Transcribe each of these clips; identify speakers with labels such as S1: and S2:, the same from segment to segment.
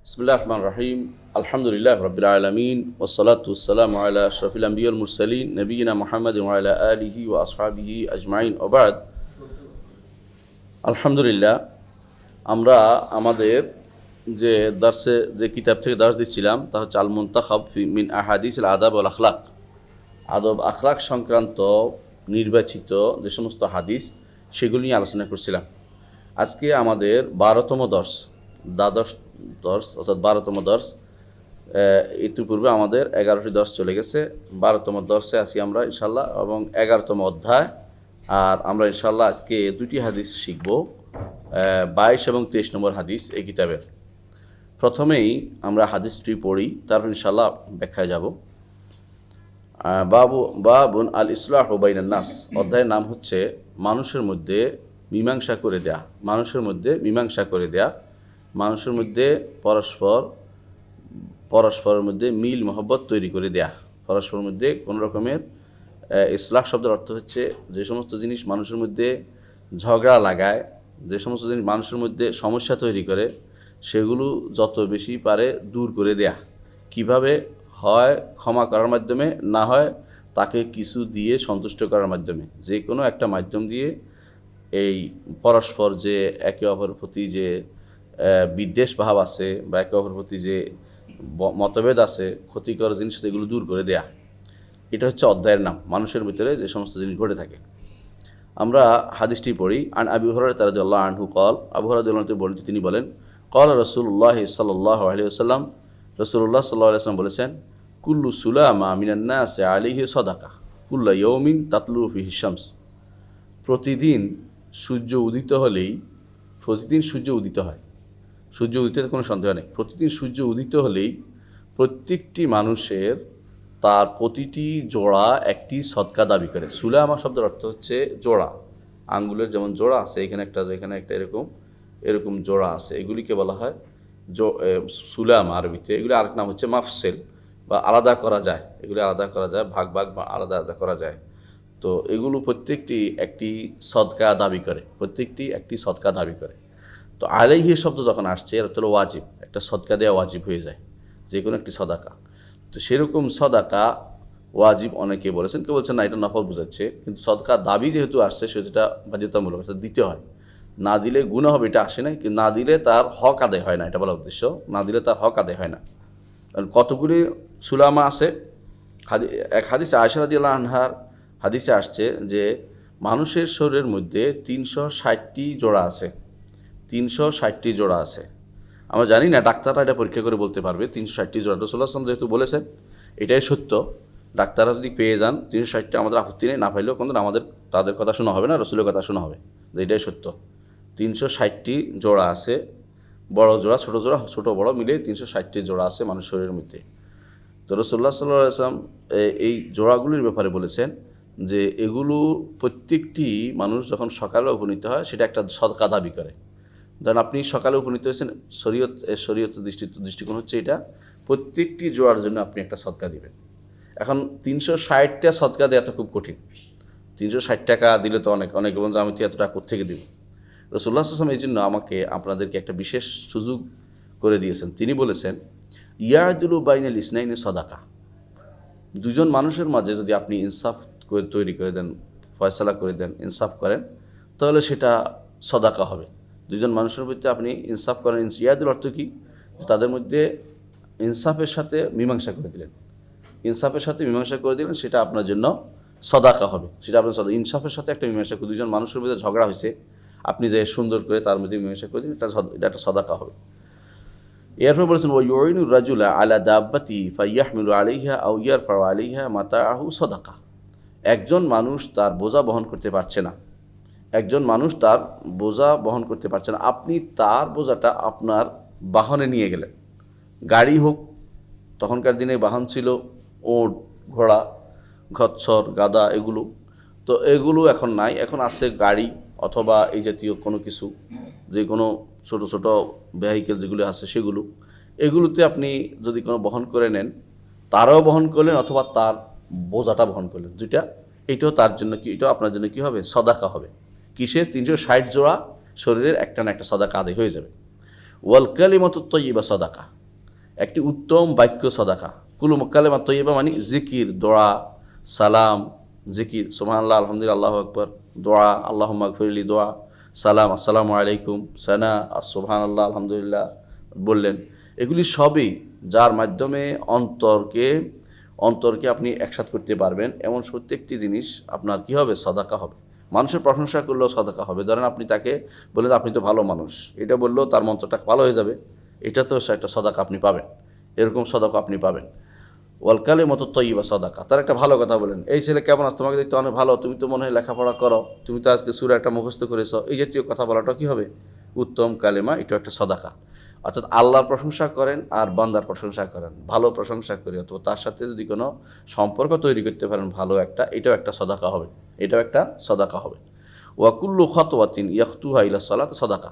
S1: বিসমিল্লাহির রহমানির রহিম। আলহামদুলিল্লাহি রাব্বিল আলামিন ওয়াসসালাতু ওয়াসসালামু আলা আশরাফিল আমবিয়া ওয়াল মুরসালিন নবিয়িনা মুহাম্মাদিন ওয়া আলা আলিহি ওয়া আসহাবিহি আজমাইন ওয়া বা'দ। আলহামদুলিল্লাহ, আমরা আমাদের যে দার্সে যে কিতাব থেকে দার্স দিচ্ছিলাম তা হচ্ছে আল মুনতাখাব মিন আহাদিসিল আদাব ওয়াল আখলাক, আদব আখলাক সংক্রান্ত নির্বাচিত যে সমস্ত হাদিস সেগুলি নিয়ে আলোচনা করছিলাম। আজকে আমাদের 12তম দর্স, দ্বাদশ দর্স অর্থাৎ 12তম দর্স। ইতিপূর্বে আমাদের 11টি দর্স চলে গেছে, 12তম দর্সে আছি আমরা ইনশাল্লাহ, এবং 11তম অধ্যায়। আর আমরা ইনশাল্লাহ আজকে দুটি হাদিস শিখব, 22 এবং 23 নম্বর হাদিস এই কিতাবের। প্রথমেই আমরা হাদিসটি পড়ি, তারপর ইনশাল্লাহ ব্যাখ্যায় যাব। বাবুন আল ইসলাহু বাইনান নাস, অধ্যায়ের নাম হচ্ছে মানুষের মধ্যে মীমাংসা করে দেয়া। মানুষের মধ্যে মীমাংসা করে দেয়া, মানুষের মধ্যে পরস্পরের মধ্যে মিল মহব্বত তৈরি করে দেয়া। পরস্পরের মধ্যে কোনো রকমের ইসলাহ শব্দের অর্থ হচ্ছে যে সমস্ত জিনিস মানুষের মধ্যে ঝগড়া লাগায়, যে সমস্ত জিনিস মানুষের মধ্যে সমস্যা তৈরি করে, সেগুলো যত বেশি পারে দূর করে দেয়া। কিভাবে হয়? ক্ষমা করার মাধ্যমে, না হয় তাকে কিছু দিয়ে সন্তুষ্ট করার মাধ্যমে। যে কোনো একটা মাধ্যম দিয়ে এই পরস্পর যে একে অপরের প্রতি যে বিদ্বেষ ভাব আছে বা একে অপরের প্রতি যে মতভেদ আছে, ক্ষতিকর জিনিস, সেগুলো দূর করে দেয়া। এটা হচ্ছে অধ্যায়ের নাম, মানুষের ভিতরে যে সমস্ত জিনিস ঘটে থাকে। আমরা হাদিসটি পড়ি। আন আবি হুরায়রা রাদিয়াল্লাহু আনহু ক্বাল, আবু হুরায়রা রাদিয়াল্লাহু আনহু বলেন, তিনি বলেন, ক্বালা রাসূলুল্লাহ সাল্লাল্লাহু আলাইহি ওয়াসাল্লাম, রাসূলুল্লাহ সাল্লাল্লাহু আলাইহি ওয়াসাল্লাম বলেছেন, কুল্লু সুলামা মিনান নাসি আলাইহি সাদাকা কুল্লা ইয়াউমিন তাতলু ফিহি শামস। প্রতিদিন সূর্য উদিত হলেই, প্রতিদিন সূর্য উদিত হয়, সূর্য উদিতের কোনো সন্দেহ নেই, প্রতিদিন সূর্য উদিত হলেই প্রত্যেকটি মানুষের তার প্রতিটি জোড়া একটি সদকা দাবি করে। সুলামা শব্দের অর্থ হচ্ছে জোড়া, আঙ্গুলের যেমন জোড়া আছে, এখানে একটা এরকম জোড়া আছে, এগুলিকে বলা হয় সুলাম আরবিতে। এগুলি আরেক নাম হচ্ছে মাফসেল, বা আলাদা করা যায়, এগুলি আলাদা করা যায়, ভাগ বা আলাদা করা যায়। তো এগুলো প্রত্যেকটি একটি সদকা দাবি করে, প্রত্যেকটি একটি সদকা দাবি করে। তো আলাইহি শব্দ যখন আসছে, এর অর্থ হলো ওয়াজিব, একটা সদকা দেওয়া ওয়াজিব হয়ে যায়, যে কোনো একটি সদাকা। তো সেরকম সদাকা ওয়াজিব অনেকে বলেছেন, কেউ বলছেন না এটা নফল বোঝাচ্ছে, কিন্তু সদকা দাবি যেহেতু আসছে সেটা বাধ্যতামূলক, অর্থাৎ দিতে হয়। না দিলে গুনাহ হবে এটা আসে না, কিন্তু না দিলে তার হক আদায় হয় না, এটা বলা উদ্দেশ্য। না দিলে তার হক আদায় হয় না। কারণ কতগুলি সুলামা আছে। এক হাদিসে আয়েশা রাদিয়াল্লাহু আনহার হাদিসে আসছে যে মানুষের শরীরের মধ্যে 360টি জোড়া আছে, 360টি জোড়া আছে। আমরা জানি না, ডাক্তাররা এটা পরীক্ষা করে বলতে পারবে 360টি জোড়া। রাসূলুল্লাহ সাল্লাল্লাহু আলাইহি ওয়াসাল্লাম যেহেতু বলেছেন, এটাই সত্য। ডাক্তাররা যদি পেয়ে যান 360টা, আমাদের আপত্তি নেই, না পাইলেও কিন্তু আমাদের তাদের কথা শোনা হবে না, রাসূলের কথা শোনা হবে, যে এটাই সত্য। 360টি জোড়া আছে, বড় জোড়া, ছোট জোড়া, ছোট বড় মিলে 360টি জোড়া আছে মানুষের শরীরের মধ্যে। তো রাসূলুল্লাহ সাল্লাল্লাহু আলাইহি ওয়াসাল্লাম এই জোড়াগুলির ব্যাপারে বলেছেন যে এগুলো প্রত্যেকটি মানুষ যখন সকালে উপনীত হয় সেটা একটা সদকা দাবি করে। ধরেন আপনি সকালে উপনীত হয়েছেন, শরীয়তের দৃষ্টিকোণ হচ্ছে এটা, প্রত্যেকটি জোড়ার জন্য আপনি একটা সদকা দিবেন। এখন 360টা সদকা দেওয়া তো খুব কঠিন। 360 টাকা দিলে তো অনেকে বলুন যে আমি তো এত টাকা কোত্থেকে দিব। রাসূলুল্লাহ সাল্লাল্লাহু আলাইহি ওয়াসাল্লাম এই জন্য আপনাদেরকে একটা বিশেষ সুযোগ করে দিয়েছেন। তিনি বলেছেন, ইয়াদুলু বাইনাল ইসনাইনি সদাকা, দুজন মানুষের মাঝে যদি আপনি ইনসাফ তৈরি করে দেন, ফয়সালা করে দেন, ইনসাফ করেন, তাহলে সেটা সদাকা হবে। দুজন মানুষের মধ্যে আপনি ইনসাফ করেন, ইয়াদুল অর্থ কি? তাদের মধ্যে ইনসাফের সাথে মীমাংসা করে দিলেন, ইনসাফের সাথে মীমাংসা করে দিলেন, সেটা আপনার জন্য সদাকা হবে। সেটা আপনার ইনসাফের সাথে একটা মীমাংসা করে, দুজন মানুষের মধ্যে ঝগড়া হয়েছে, আপনি যে সুন্দর করে তার মধ্যে মীমাংসা করে দিন, এটা একটা সদাকা হবে। এরপর বলেছেন, ওয়া ইউইনুর রাজুলা আলা দাব্বাতি ফায়াহমিলু আলাইহা আও ইয়ারফাউ আলাইহা মাতাআহু সাদাকা। একজন মানুষ তার বোঝা বহন করতে পারছে না, একজন মানুষ তার বোঝা বহন করতে পারছে না, আপনি তার বোঝাটা আপনার বাহনে নিয়ে গেলেন। গাড়ি হোক, তখনকার দিনে বাহন ছিল ওট, ঘোড়া, খচ্চর, গাদা, এগুলো তো এগুলো এখন নাই, এখন আছে গাড়ি অথবা এই জাতীয় কোনো কিছু, যে কোনো ছোটো ছোটো ভেহিকেল যেগুলো আছে সেগুলো, এগুলোতে আপনি যদি কোনো বহন করে নেন, তারাও বহন করলেন অথবা তার বোঝাটা বহন করলেন, দুইটা, এইটাও তার জন্য কি, এটাও আপনার জন্য কি হবে? সদাকা হবে। কিসের? 360 জোড়া শরীরের একটা না একটা সদাকা আদায় হয়ে যাবে। ওয়াল কালিমাতুত তাইয়্যিবা সদাকা, একটি উত্তম বাক্য সদাকা। কুলু কালেমা তৈয়বা মানে জিকির, দোয়া, সালাম, জিকির সুবহানাল্লাহ, আলহামদুলিল্লাহ, আল্লাহু আকবার, দোয়া আল্লাহুম্মা গফিরলি, দোয়া, সালাম আসসালামু আলাইকুম, সানা সুবহানাল্লাহ, আলহামদুলিল্লাহ বললেন। এগুলি সবই যার মাধ্যমে অন্তরকে আপনি একসাথ করতে পারবেন এমন প্রত্যেকটি জিনিস আপনার কি হবে? সদাকা হবে। মানুষের প্রশংসা করলেও সদাকা হবে। ধরেন আপনি তাকে বললেন আপনি তো ভালো মানুষ, এটা বললেও তার মন্ত্রটা ভালো হয়ে যাবে, এটা তো একটা সদাকা আপনি পাবেন, এরকম সদাকা আপনি পাবেন। ওয়ালকালে মতো তৈবা সদাকা, তার একটা ভালো কথা বলেন, এই ছেলে কেমন আছে, তোমাকে দেখতে অনেক ভালো, তুমি তো মনে হয় লেখাপড়া করো, তুমি তো আজকে সূরা একটা মুখস্থ করেছো, এই জাতীয় কথা বলাটা কী হবে? উত্তম কালেমা, এটা একটা সদাকা। অর্থাৎ আল্লাহর প্রশংসা করেন আর বান্দার প্রশংসা করেন, ভালো প্রশংসা করি, অথবা তার সাথে যদি কোনো সম্পর্ক তৈরি করতে পারেন ভালো একটা, এটাও একটা সদাকা হবে, এটাও একটা সদাকা হবে। ওয়াকুল্লু খতওয়াতিন ইয়াখতুহা ইলা সালাত সদাকা,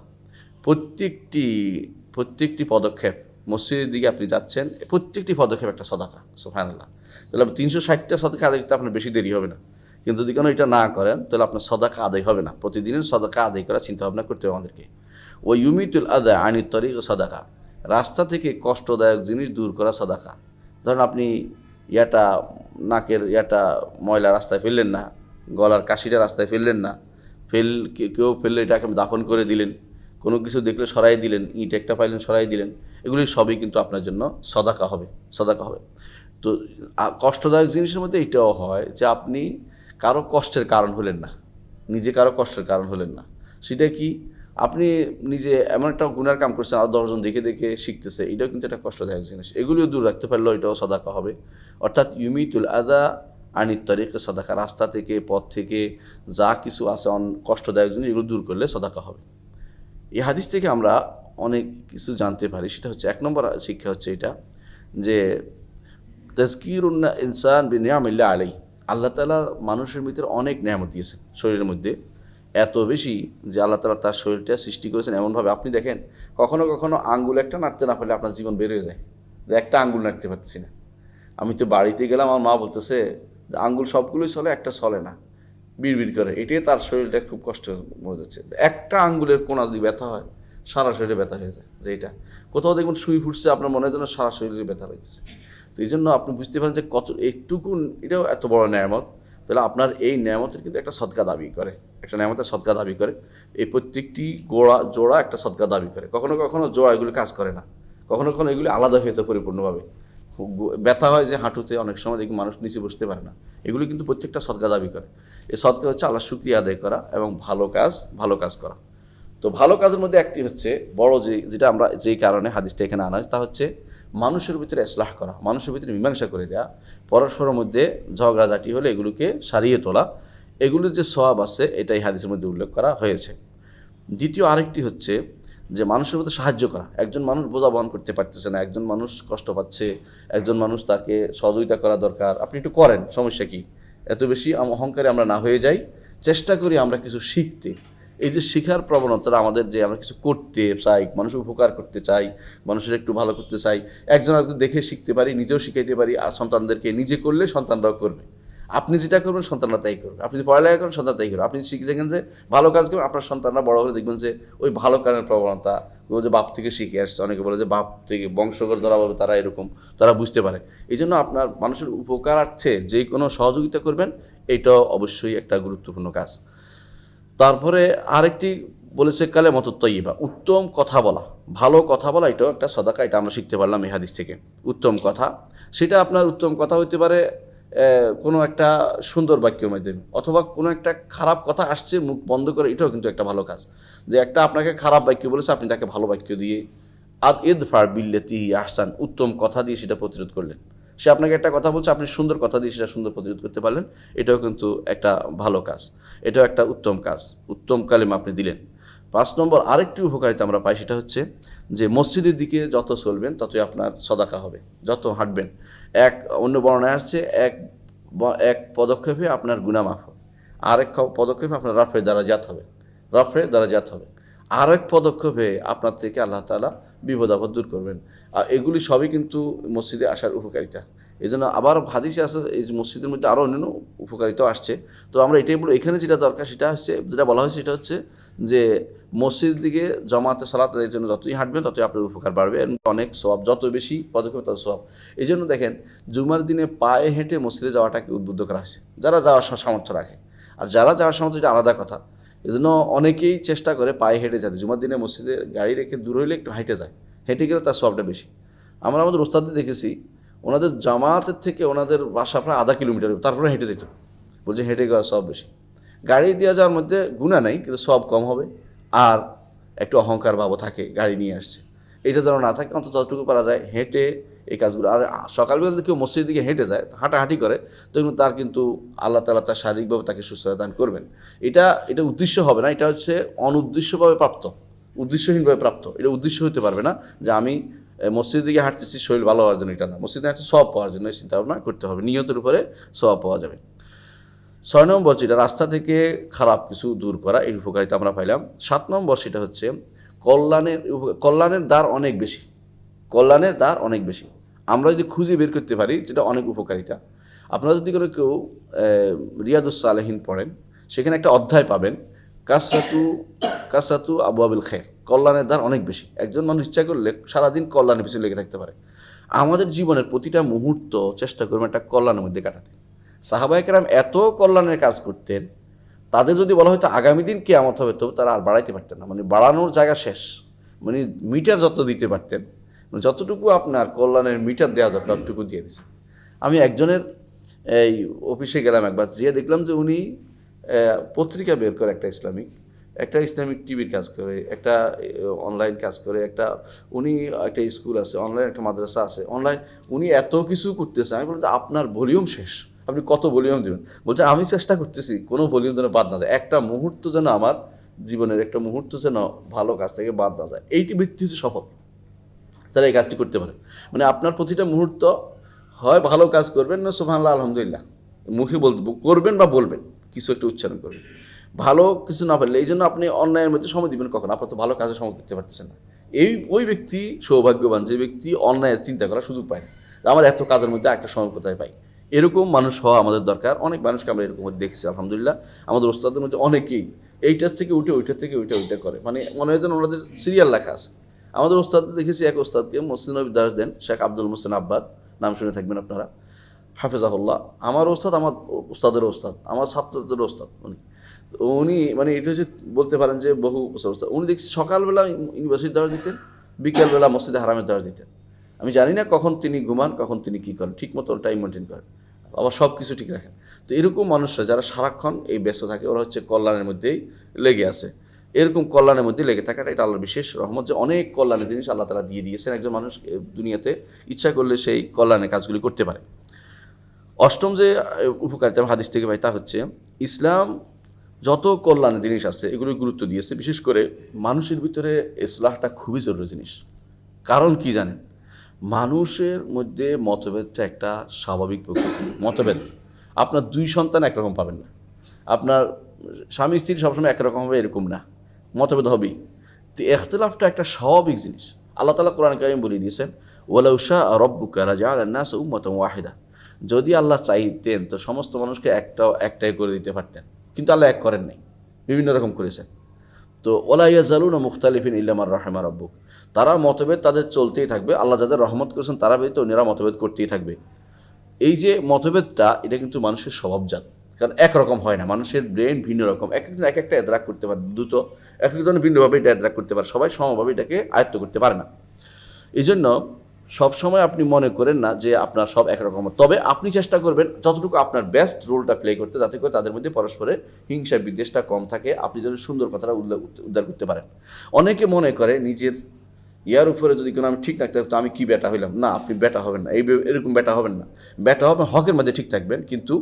S1: প্রত্যেকটি পদক্ষেপ, মসজিদের দিকে আপনি যাচ্ছেন, প্রত্যেকটি পদক্ষেপ একটা সদাকা। সুবহানাল্লাহ। তাহলে 360টা সদাকা আদায় করতে আপনার বেশি দেরি হবে না, কিন্তু যদি কোনো এটা না করেন তাহলে আপনার সদাকা আদায় হবে না। প্রতিদিনের সদাকা আদায় করার চিন্তাভাবনা করতে হবে আমাদেরকে। ও ইউমিতুল আদা আনি তরিক সদাকা, রাস্তা থেকে কষ্টদায়ক জিনিস দূর করা সদাকা। ধরেন আপনি নাকের ময়লা রাস্তায় ফেললেন না, গলার কাশিটা রাস্তায় ফেললেন না, কেউ ফেললে এটাকে দাফন করে দিলেন, কোনো কিছু দেখলে সরাই দিলেন, ইট একটা পাইলেন সরাই দিলেন, এগুলি সবই কিন্তু আপনার জন্য সদাকা হবে। তো কষ্টদায়ক জিনিসের মধ্যে এটাও হয় যে আপনি কারো কষ্টের কারণ হলেন না, নিজে কারো কষ্টের কারণ হলেন না। সেটা কি? আপনি নিজে এমন একটা গুনার কাম করছেন আর 10 জন দেখে দেখে শিখতেছে, এটাও কিন্তু একটা কষ্টদায়ক জিনিস, এগুলিও দূর রাখতে পারলেও এটাও সদাকা হবে। অর্থাৎ ইউমিতুল আদা আনিত তরিকে সদাকা, রাস্তা থেকে, পথ থেকে যা কিছু আছে কষ্টদায়ক জিনিস, এগুলো দূর করলে সদাকা হবে। এই হাদিস থেকে আমরা অনেক কিছু জানতে পারি। সেটা হচ্ছে 1 নম্বর শিক্ষা হচ্ছে এটা, যে তাজকিরুন ইনসান বিনিয়ামিল্লাহ আলাইহি, আল্লাহ তাআলা মানুষের ভিতরে অনেক নেয়ামত দিয়েছেন শরীরের মধ্যে, এত বেশি যে আল্লাহ তাআলা তার শরীরটা সৃষ্টি করেছেন এমনভাবে, আপনি দেখেন কখনো কখনো আঙ্গুল একটা নাড়তে না পারলে আপনার জীবন বের হয়ে যায়, যে একটা আঙ্গুল নাড়তে পারতেছি না। আমি তো বাড়িতে গেলাম, আমার মা বলতেছে যে আঙ্গুল সবগুলোই চলে, একটা চলে না, বিড়বিড় করে, এটাই তার শরীরটা খুব কষ্ট হয়ে যাচ্ছে। একটা আঙ্গুলের কোনা যদি ব্যথা হয় সারা শরীরে ব্যথা হয়ে যায়, যে এটা কোথাও দেখবেন সুই ফুটছে, আপনার মনে হয় যেন সারা শরীরে ব্যথা লাগছে। তো এই জন্য আপনি বুঝতে পারেন যে কত একটুকু, এটাও এত বড় নেয়ামত। তাহলে আপনার এই নেয়ামতের কিন্তু একটা সদকা দাবি করে, একটা নেয়ামতের সদকা দাবি করে, এই প্রত্যেকটি জোড়া একটা সদকা দাবি করে। কখনো কখনো জোড়া এগুলি কাজ করে না, কখনো কখনো এগুলি আলাদা হয়ে যায় পরিপূর্ণভাবে। ব্যথা হয় যে হাঁটুতে, অনেক সময় দেখি মানুষ নিচে বসতে পারে না, এগুলি কিন্তু প্রত্যেকটা সদকা দাবি করে। এই সদকা হচ্ছে আল্লাহ শুকরিয়া আদায় করা এবং ভালো কাজ করা। তো ভালো কাজের মধ্যে একটি হচ্ছে বড়, যেটা আমরা যেই কারণে হাদিসটা এখানে আনা হয়েছে, তা হচ্ছে মানুষের ভিতরে ইসলাহ করা, মানুষের ভিতরে মীমাংসা করে দেওয়া, পরস্পরের মধ্যে ঝগড়াঝাটি হলে এগুলোকে সারিয়ে তোলা, এগুলোর যে সওয়াব আছে এটাই হাদিসের মধ্যে উল্লেখ করা হয়েছে। দ্বিতীয় আরেকটি হচ্ছে যে মানুষের মধ্যে সাহায্য করা। একজন মানুষ বোঝা বহন করতে পারতেছে না, একজন মানুষ কষ্ট পাচ্ছে, একজন মানুষ, তাকে সহযোগিতা করা দরকার, আপনি একটু করেন, সমস্যা কি? এত বেশি অহংকারে আমরা না হয়ে যাই, চেষ্টা করি আমরা কিছু শিখতে। এই যে শিখার প্রবণতা আমাদের, যে আমরা কিছু করতে চাই, মানুষের উপকার করতে চাই, মানুষের একটু ভালো করতে চাই, একজন আরেকজন দেখে শিখতে পারি, নিজেও শিখাইতে পারি, আর সন্তানদেরকে, নিজে করলে সন্তানরাও করবে। আপনি যেটা করবেন সন্তানরা তাই করবে, আপনি যদি পড়ালেখা করেন সন্তান তাই করবে, আপনি শিখে দেখেন যে ভালো কাজ করবেন, আপনার সন্তানরা বড় হলে দেখবেন যে ওই ভালো কাজের প্রবণতা, ও যে বাপ থেকে শিখে আসছে, অনেকে বলে যে বাপ থেকে বংশগত ধরাভাবে তারা এরকম, তারা বুঝতে পারে। এই জন্য আপনার মানুষের উপকারার্থে যে কোনো সহযোগিতা করবেন, এটাও অবশ্যই একটা গুরুত্বপূর্ণ কাজ। তারপরে আরেকটি বলেছে কালেমাত তয়্যিবা, উত্তম কথা বলা, ভালো কথা বলা, এটাও একটা সদাকা। এটা আমরা শিখতে পারলাম এই হাদিস থেকে। উত্তম কথা, সেটা আপনার উত্তম কথা হইতে পারে কোনো একটা সুন্দর বাক্যের মাধ্যমে, অথবা কোনো একটা খারাপ কথা আসছে মুখ বন্ধ করে, এটাও কিন্তু একটা ভালো কাজ। যে একটা আপনাকে খারাপ বাক্য বলেছে, আপনি তাকে ভালো বাক্য দিয়ে ইদফার বিল্লাতি আহসান, উত্তম কথা দিয়ে সেটা প্রতিরোধ করলেন। সে আপনাকে একটা কথা বলছে, আপনি সুন্দর কথা দিয়ে সেটা সুন্দর প্রতিরোধ করতে পারলেন, এটাও কিন্তু একটা ভালো কাজ, এটাও একটা উত্তম কাজ, উত্তম কালেমা আপনি দিলেন। 5 নম্বর আরেকটি উপকারিতা আমরা পাই, সেটা হচ্ছে যে মসজিদের দিকে যত চলবেন ততই আপনার সদাকা হবে, যত হাঁটবেন। অন্য বর্ণনায় আসছে এক পদক্ষেপে আপনার গুনাহ মাফ হবে, আরেক পদক্ষেপে আপনার রফে দারাজাত হবে, আরেক পদক্ষেপে আপনার থেকে আল্লাহ তাআলা বিপদ আপদ দূর করবেন। আর এগুলি সবই কিন্তু মসজিদে আসার উপকারিতা। এই জন্য আবার হাদিসে আছে এই যে মসজিদের মধ্যে আরও অন্যান্য উপকারিতাও আসছে। তো আমরা এটাই বলবো, এখানে যেটা দরকার সেটা হচ্ছে, যেটা বলা হয়েছে সেটা হচ্ছে যে মসজিদের দিকে জমাতে সালাতের জন্য যতই হাঁটবেন ততই আপনার উপকার বাড়বে, এবং অনেক সওয়াব, যত বেশি পদক্ষেপ তত সওয়াব। এই জন্য দেখেন জুমার দিনে পায়ে হেঁটে মসজিদে যাওয়াটাকে উদ্বুদ্ধ করা হয়েছে, যারা যাওয়ার সামর্থ্য রাখে। আর যারা যাওয়ার সামর্থ্য এটা আলাদা কথা। এই জন্য অনেকেই চেষ্টা করে পায়ে হেঁটে যেতে, জুমার দিনে মসজিদে গাড়ি রেখে দূর হইলে একটু হেঁটে যায়, হেঁটে গেলে তার সওয়াবটা বেশি। আমরা আমাদের ওস্তাদদের দেখেছি, ওনাদের জামাতের থেকে ওনাদের বাসা প্রায় আধা কিলোমিটার, তারপরে হেঁটে যেত, বলছে হেঁটে যাওয়া সব বেশি। গাড়ি দিয়ে যাওয়ার মধ্যে গুণা নাই, কিন্তু সব কম হবে, আর একটু অহংকার ভাবও থাকে গাড়ি নিয়ে আসছে, এটা যেন না থাকে। অন্তত যতটুকু পারা যায় হেঁটে এই কাজগুলো। আর সকালবেলা যদি কেউ মসজিদের দিকে হেঁটে যায়, হাঁটাহাঁটি করে, তখন তার কিন্তু আল্লাহ তাআলা তার শারীরিকভাবে তাকে সুস্থতা দান করবেন। এটা উদ্দেশ্য হবে না, এটা হচ্ছে অনুদ্দেশ্যভাবে প্রাপ্ত, উদ্দেশ্যহীনভাবে প্রাপ্ত। এটা উদ্দেশ্য হতে পারবে না যে আমি মসজিদের দিকে হাঁটতেছি শরীর ভালো হওয়ার জন্য, এটা না। মসজিদে হাঁটছে সওয়াব পাওয়ার জন্য, চিন্তা ভাবনা করতে হবে, নিয়তের উপরে সওয়াব পাওয়া যাবে। 6 নম্বর যেটা, রাস্তা থেকে খারাপ কিছু দূর করা, এই উপকারিতা আমরা পাইলাম। 7 নম্বর সেটা হচ্ছে কল্যাণের দ্বার অনেক বেশি, কল্যাণের দ্বার অনেক বেশি। আমরা যদি খুঁজে বের করতে পারি যেটা অনেক উপকারিতা। আপনারা যদি কোনো কেউ রিয়াদুস সালেহিন পড়েন, সেখানে একটা অধ্যায় পাবেন কাসরাতু আবওয়াবিল খায়র, কল্যাণের দ্বার অনেক বেশি। একজন মানুষ ইচ্ছা করলে সারাদিন কল্যাণের পিছনে লেগে থাকতে পারে। আমাদের জীবনের প্রতিটা মুহূর্ত চেষ্টা করবেন একটা কল্যাণের মধ্যে কাটাতে। সাহাবায়ে কেরাম এত কল্যাণের কাজ করতেন, তাদের যদি বলা হয়তো আগামী দিন কিয়ামত হবে, তবে তারা আর বাড়াইতে পারতেন না, মানে বাড়ানোর জায়গা শেষ। মানে মিটার যত দিতে পারতেন, মানে যতটুকু আপনার কল্যাণের মিটার দেওয়া দরকার ততটুকু দিয়ে দিয়েছে। আমি একজনের এই অফিসে গেলাম একবার, যেয়ে দেখলাম যে উনি পত্রিকা বের করে, একটা ইসলামিক টিভির কাজ করে, একটা অনলাইন কাজ করে, উনি একটা স্কুল আছে অনলাইন, একটা মাদ্রাসা আছে অনলাইন, উনি এত কিছু করতেছে। আমি বললাম যে আপনার ভলিউম শেষ, আপনি কত ভলিউম দেবেন? বলছে আমি চেষ্টা করতেছি কোনো ভলিউম যেন বাদ না যায়, একটা মুহূর্ত যেন আমার জীবনের একটা মুহূর্ত যেন ভালো কাজ থেকে বাদ না যায়। এইটি ভিত্তি হচ্ছে সফল, যারা এই কাজটি করতে পারে। মানে আপনার প্রতিটা মুহূর্ত হয় ভালো কাজ করবেন, না সুবহানাল্লাহ আলহামদুলিল্লাহ মুখে বলতে করবেন বা বলবেন, কিছু একটা উচ্চারণ করবেন। ভালো কিছু না পারলে এই জন্য আপনি অন্যায়ের মধ্যে সময় দিবেন কখন? আপনার তো ভালো কাজে সময় করতে পারতেছেন না। ওই ব্যক্তি সৌভাগ্যবান যে ব্যক্তি অন্যায়ের চিন্তা করার সুযোগ পায় না, আমার এত কাজের মধ্যে একটা সময় কোথায় পাই। এরকম মানুষ হওয়া আমাদের দরকার। অনেক মানুষকে আমরা এরকম দেখেছি আলহামদুলিল্লাহ। আমাদের ওস্তাদের মধ্যে অনেকেই এইটার থেকে উঠে, ওইটার থেকে ওইটা করে, মানে মনে হয় যেন ওনাদের সিরিয়াল লেখা আছে। আমাদের ওস্তাদ দেখেছি, এক ওস্তাদকে মসজিদ নবী দাস দেন, শেখ আব্দুল মোহসেন আব্বাদ, নাম শুনে থাকবেন আপনারা, হাফেজাহুল্লাহ। আমার ওস্তাদ, আমার ওস্তাদের ওস্তাদ, আমার ছাত্রদের ওস্তাদ উনি মানে এটা হচ্ছে বলতে পারেন যে বহু বছর ওস্তাদ। উনি দেখছি সকালবেলা ইউনিভার্সিটির দাওয়াত দিতেন, বিকেলবেলা মসজিদে হারামের দাওয়াত দিতেন। আমি জানি না কখন তিনি ঘুমান, কখন তিনি কী করেন, ঠিক মতো টাইম মেনটেন করেন, আবার সব কিছু ঠিক রাখেন। তো এরকম মানুষরা যারা সারাক্ষণ এই ব্যস্ত থাকে, ওরা হচ্ছে কল্যাণের মধ্যেই লেগে আছে। এরকম কল্যাণের মধ্যে লেগে থাকাটা এটা আল্লাহর বিশেষ রহমত, যে অনেক কল্যাণের জিনিস আল্লাহ তাআলা দিয়ে দিয়েছেন। একজন মানুষ দুনিয়াতে ইচ্ছা করলে সেই কল্যাণের কাজগুলি করতে পারে। 8ম যে উপকারিতা হাদিস থেকে পাই তা হচ্ছে, ইসলাম যত কল্যাণের জিনিস আছে এগুলো গুরুত্ব দিয়েছে। বিশেষ করে মানুষের ভিতরে ইসলাহটা খুবই জরুরি জিনিস। কারণ কি জানেন, মানুষের মধ্যে মতভেদটা একটা স্বাভাবিক প্রকৃতি। মতভেদ, আপনার 2 সন্তান একরকম পাবেন না, আপনার স্বামী স্ত্রী সবসময় একরকম হবে এরকম না, মতভেদ হবেই। তো ইখতিলাফটা একটা স্বাভাবিক জিনিস। আল্লাহ তাআলা কোরআন কারীম বলে দিয়েছেন, ওয়ালাউ শাআ রাব্বুকা লাজাআলান নাসা উম্মাতান ওয়াহিদা, যদি আল্লাহ চাইতেন তো সমস্ত মানুষকে একটাই করে দিতে পারতেন, কিন্তু আল্লাহ এক করেন নাই, বিভিন্ন রকম করেছেন। তো ওয়ালা ইয়াজালুনা মুখতালিফিন ইল্লা মান রাহিমা রাব্বুক, তারা মতভেদ তাদের চলতেই থাকবে, আল্লাহ যাদের রহমত করেছেন তারা ব্যতীত অন্যরা মতভেদ করতেই থাকবে। এই যে মতভেদটা, এটা কিন্তু মানুষের স্বভাবজাত, কারণ একরকম হয় না, মানুষের ব্রেন ভিন্ন রকম, এক একজন এক একটা এদরাক করতে পারে, দ্রুত এক একজন ভিন্নভাবে এটা এদরাক করতে পারে, সবাই সমভাবে এটাকে আয়ত্ত করতে পারে না। এই জন্য সবসময় আপনি মনে করেন না যে আপনার সব একরকম, তবে আপনি চেষ্টা করবেন যতটুকু আপনার বেস্ট রোলটা প্লে করতে, যাতে করে তাদের মধ্যে পরস্পরের হিংসা বিদ্বেষটা কম থাকে, আপনি যেন সুন্দর কথাটা উদ্ধার করতে পারেন। অনেকে মনে করে নিজের ইয়ার উপরে যদি কোনো আমি ঠিক রাখতে হবে তো আমি কি বেটা হইলাম, না আপনি বেটা হবেন না, এরকম বেটা হবেন না। বেটা হবেন, হকের মধ্যে ঠিক থাকবেন, কিন্তু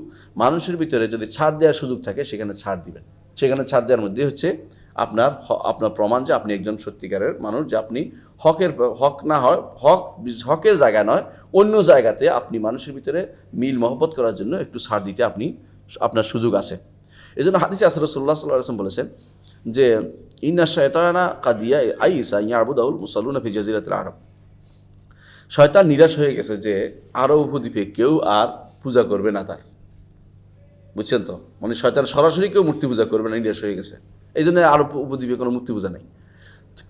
S1: মানুষের ভিতরে যদি ছাড় দেওয়ার সুযোগ থাকে সেখানে ছাড় দিবেন। সেখানে ছাড় দেওয়ার মধ্যে হচ্ছে আপনার প্রমাণ যে আপনি একজন সত্যিকারের মানুষ, যে আপনি হক না হয় হকের জায়গা নয়, অন্য জায়গাতে আপনি মানুষের ভিতরে মিল মহব্বত করার জন্য একটু ছাড় দিতে আপনার সুযোগ আছে। এই জন্য হাদিসে রাসূলুল্লাহ সাল্লাল্লাহু আলাইহি ওয়াসাল্লাম বলেছেন যে ইন্না শায়তানা কাদিয়া আইসা ইয়াবুদাউল মুসাল্লুনা ফি জাজিরাতিল আরব, শয়তান নিরাশ হয়ে গেছে যে আরব উপদ্বীপে কেউ আর পূজা করবে না তার, বুঝছেন তো, মানে শয়তান সরাসরি কেউ মূর্তি পূজা করবে না, নিরাশ হয়ে গেছে। এই জন্য আরব উপদ্বীপে কোনো মূর্তি পূজা নেই।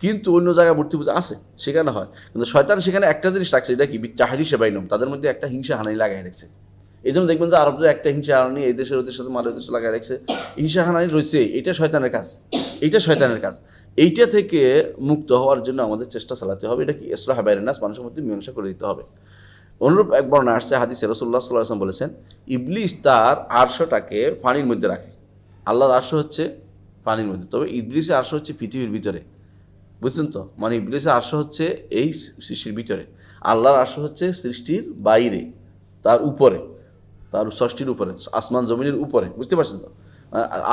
S1: কিন্তু অন্য জায়গায় মূর্তি পূজা আছে, সেখানে হয়। কিন্তু শয়তান সেখানে একটা জিনিস রাখছে, এটা কি চাহারি সেবাইনম, তাদের মধ্যে একটা হিংসা হানাই লাগাই রাখছে। এই জন্য দেখবেন যে আরবদের একটা হিংসা হানানি এই দেশের ওদের সাথে মালের দেশে লাগাই রাখছে, হিংসা হানানি রয়েছে। এটা শয়তানের কাজ, এইটা শয়তানের কাজ। এইটা থেকে মুক্ত হওয়ার জন্য আমাদের চেষ্টা চালাতে হবে। এটা কি ইসলাহ বাইরের নাস, মানুষের মধ্যে মীমাংসা করে দিতে হবে। অনুরূপ এক বর্ণনা আসছে হাদিসে, রাসূলুল্লাহ সাল্লাল্লাহু আলাইহি ওয়াসাল্লাম বলেছেন, ইবলিস তার আরশটাকে পানির মধ্যে রাখে। আল্লাহর আরশ হচ্ছে পানির মধ্যে, তবে ইবলিসের আরশ হচ্ছে পৃথিবীর ভিতরে, বুঝছেন তো। মানে ইবলিসের আরশ হচ্ছে এই সৃষ্টির ভিতরে, আল্লাহর আরশ হচ্ছে সৃষ্টির বাইরে, তার উপরে, তার ষষ্ঠীর উপরে, আসমান জমিনের উপরে, বুঝতে পারছেন তো।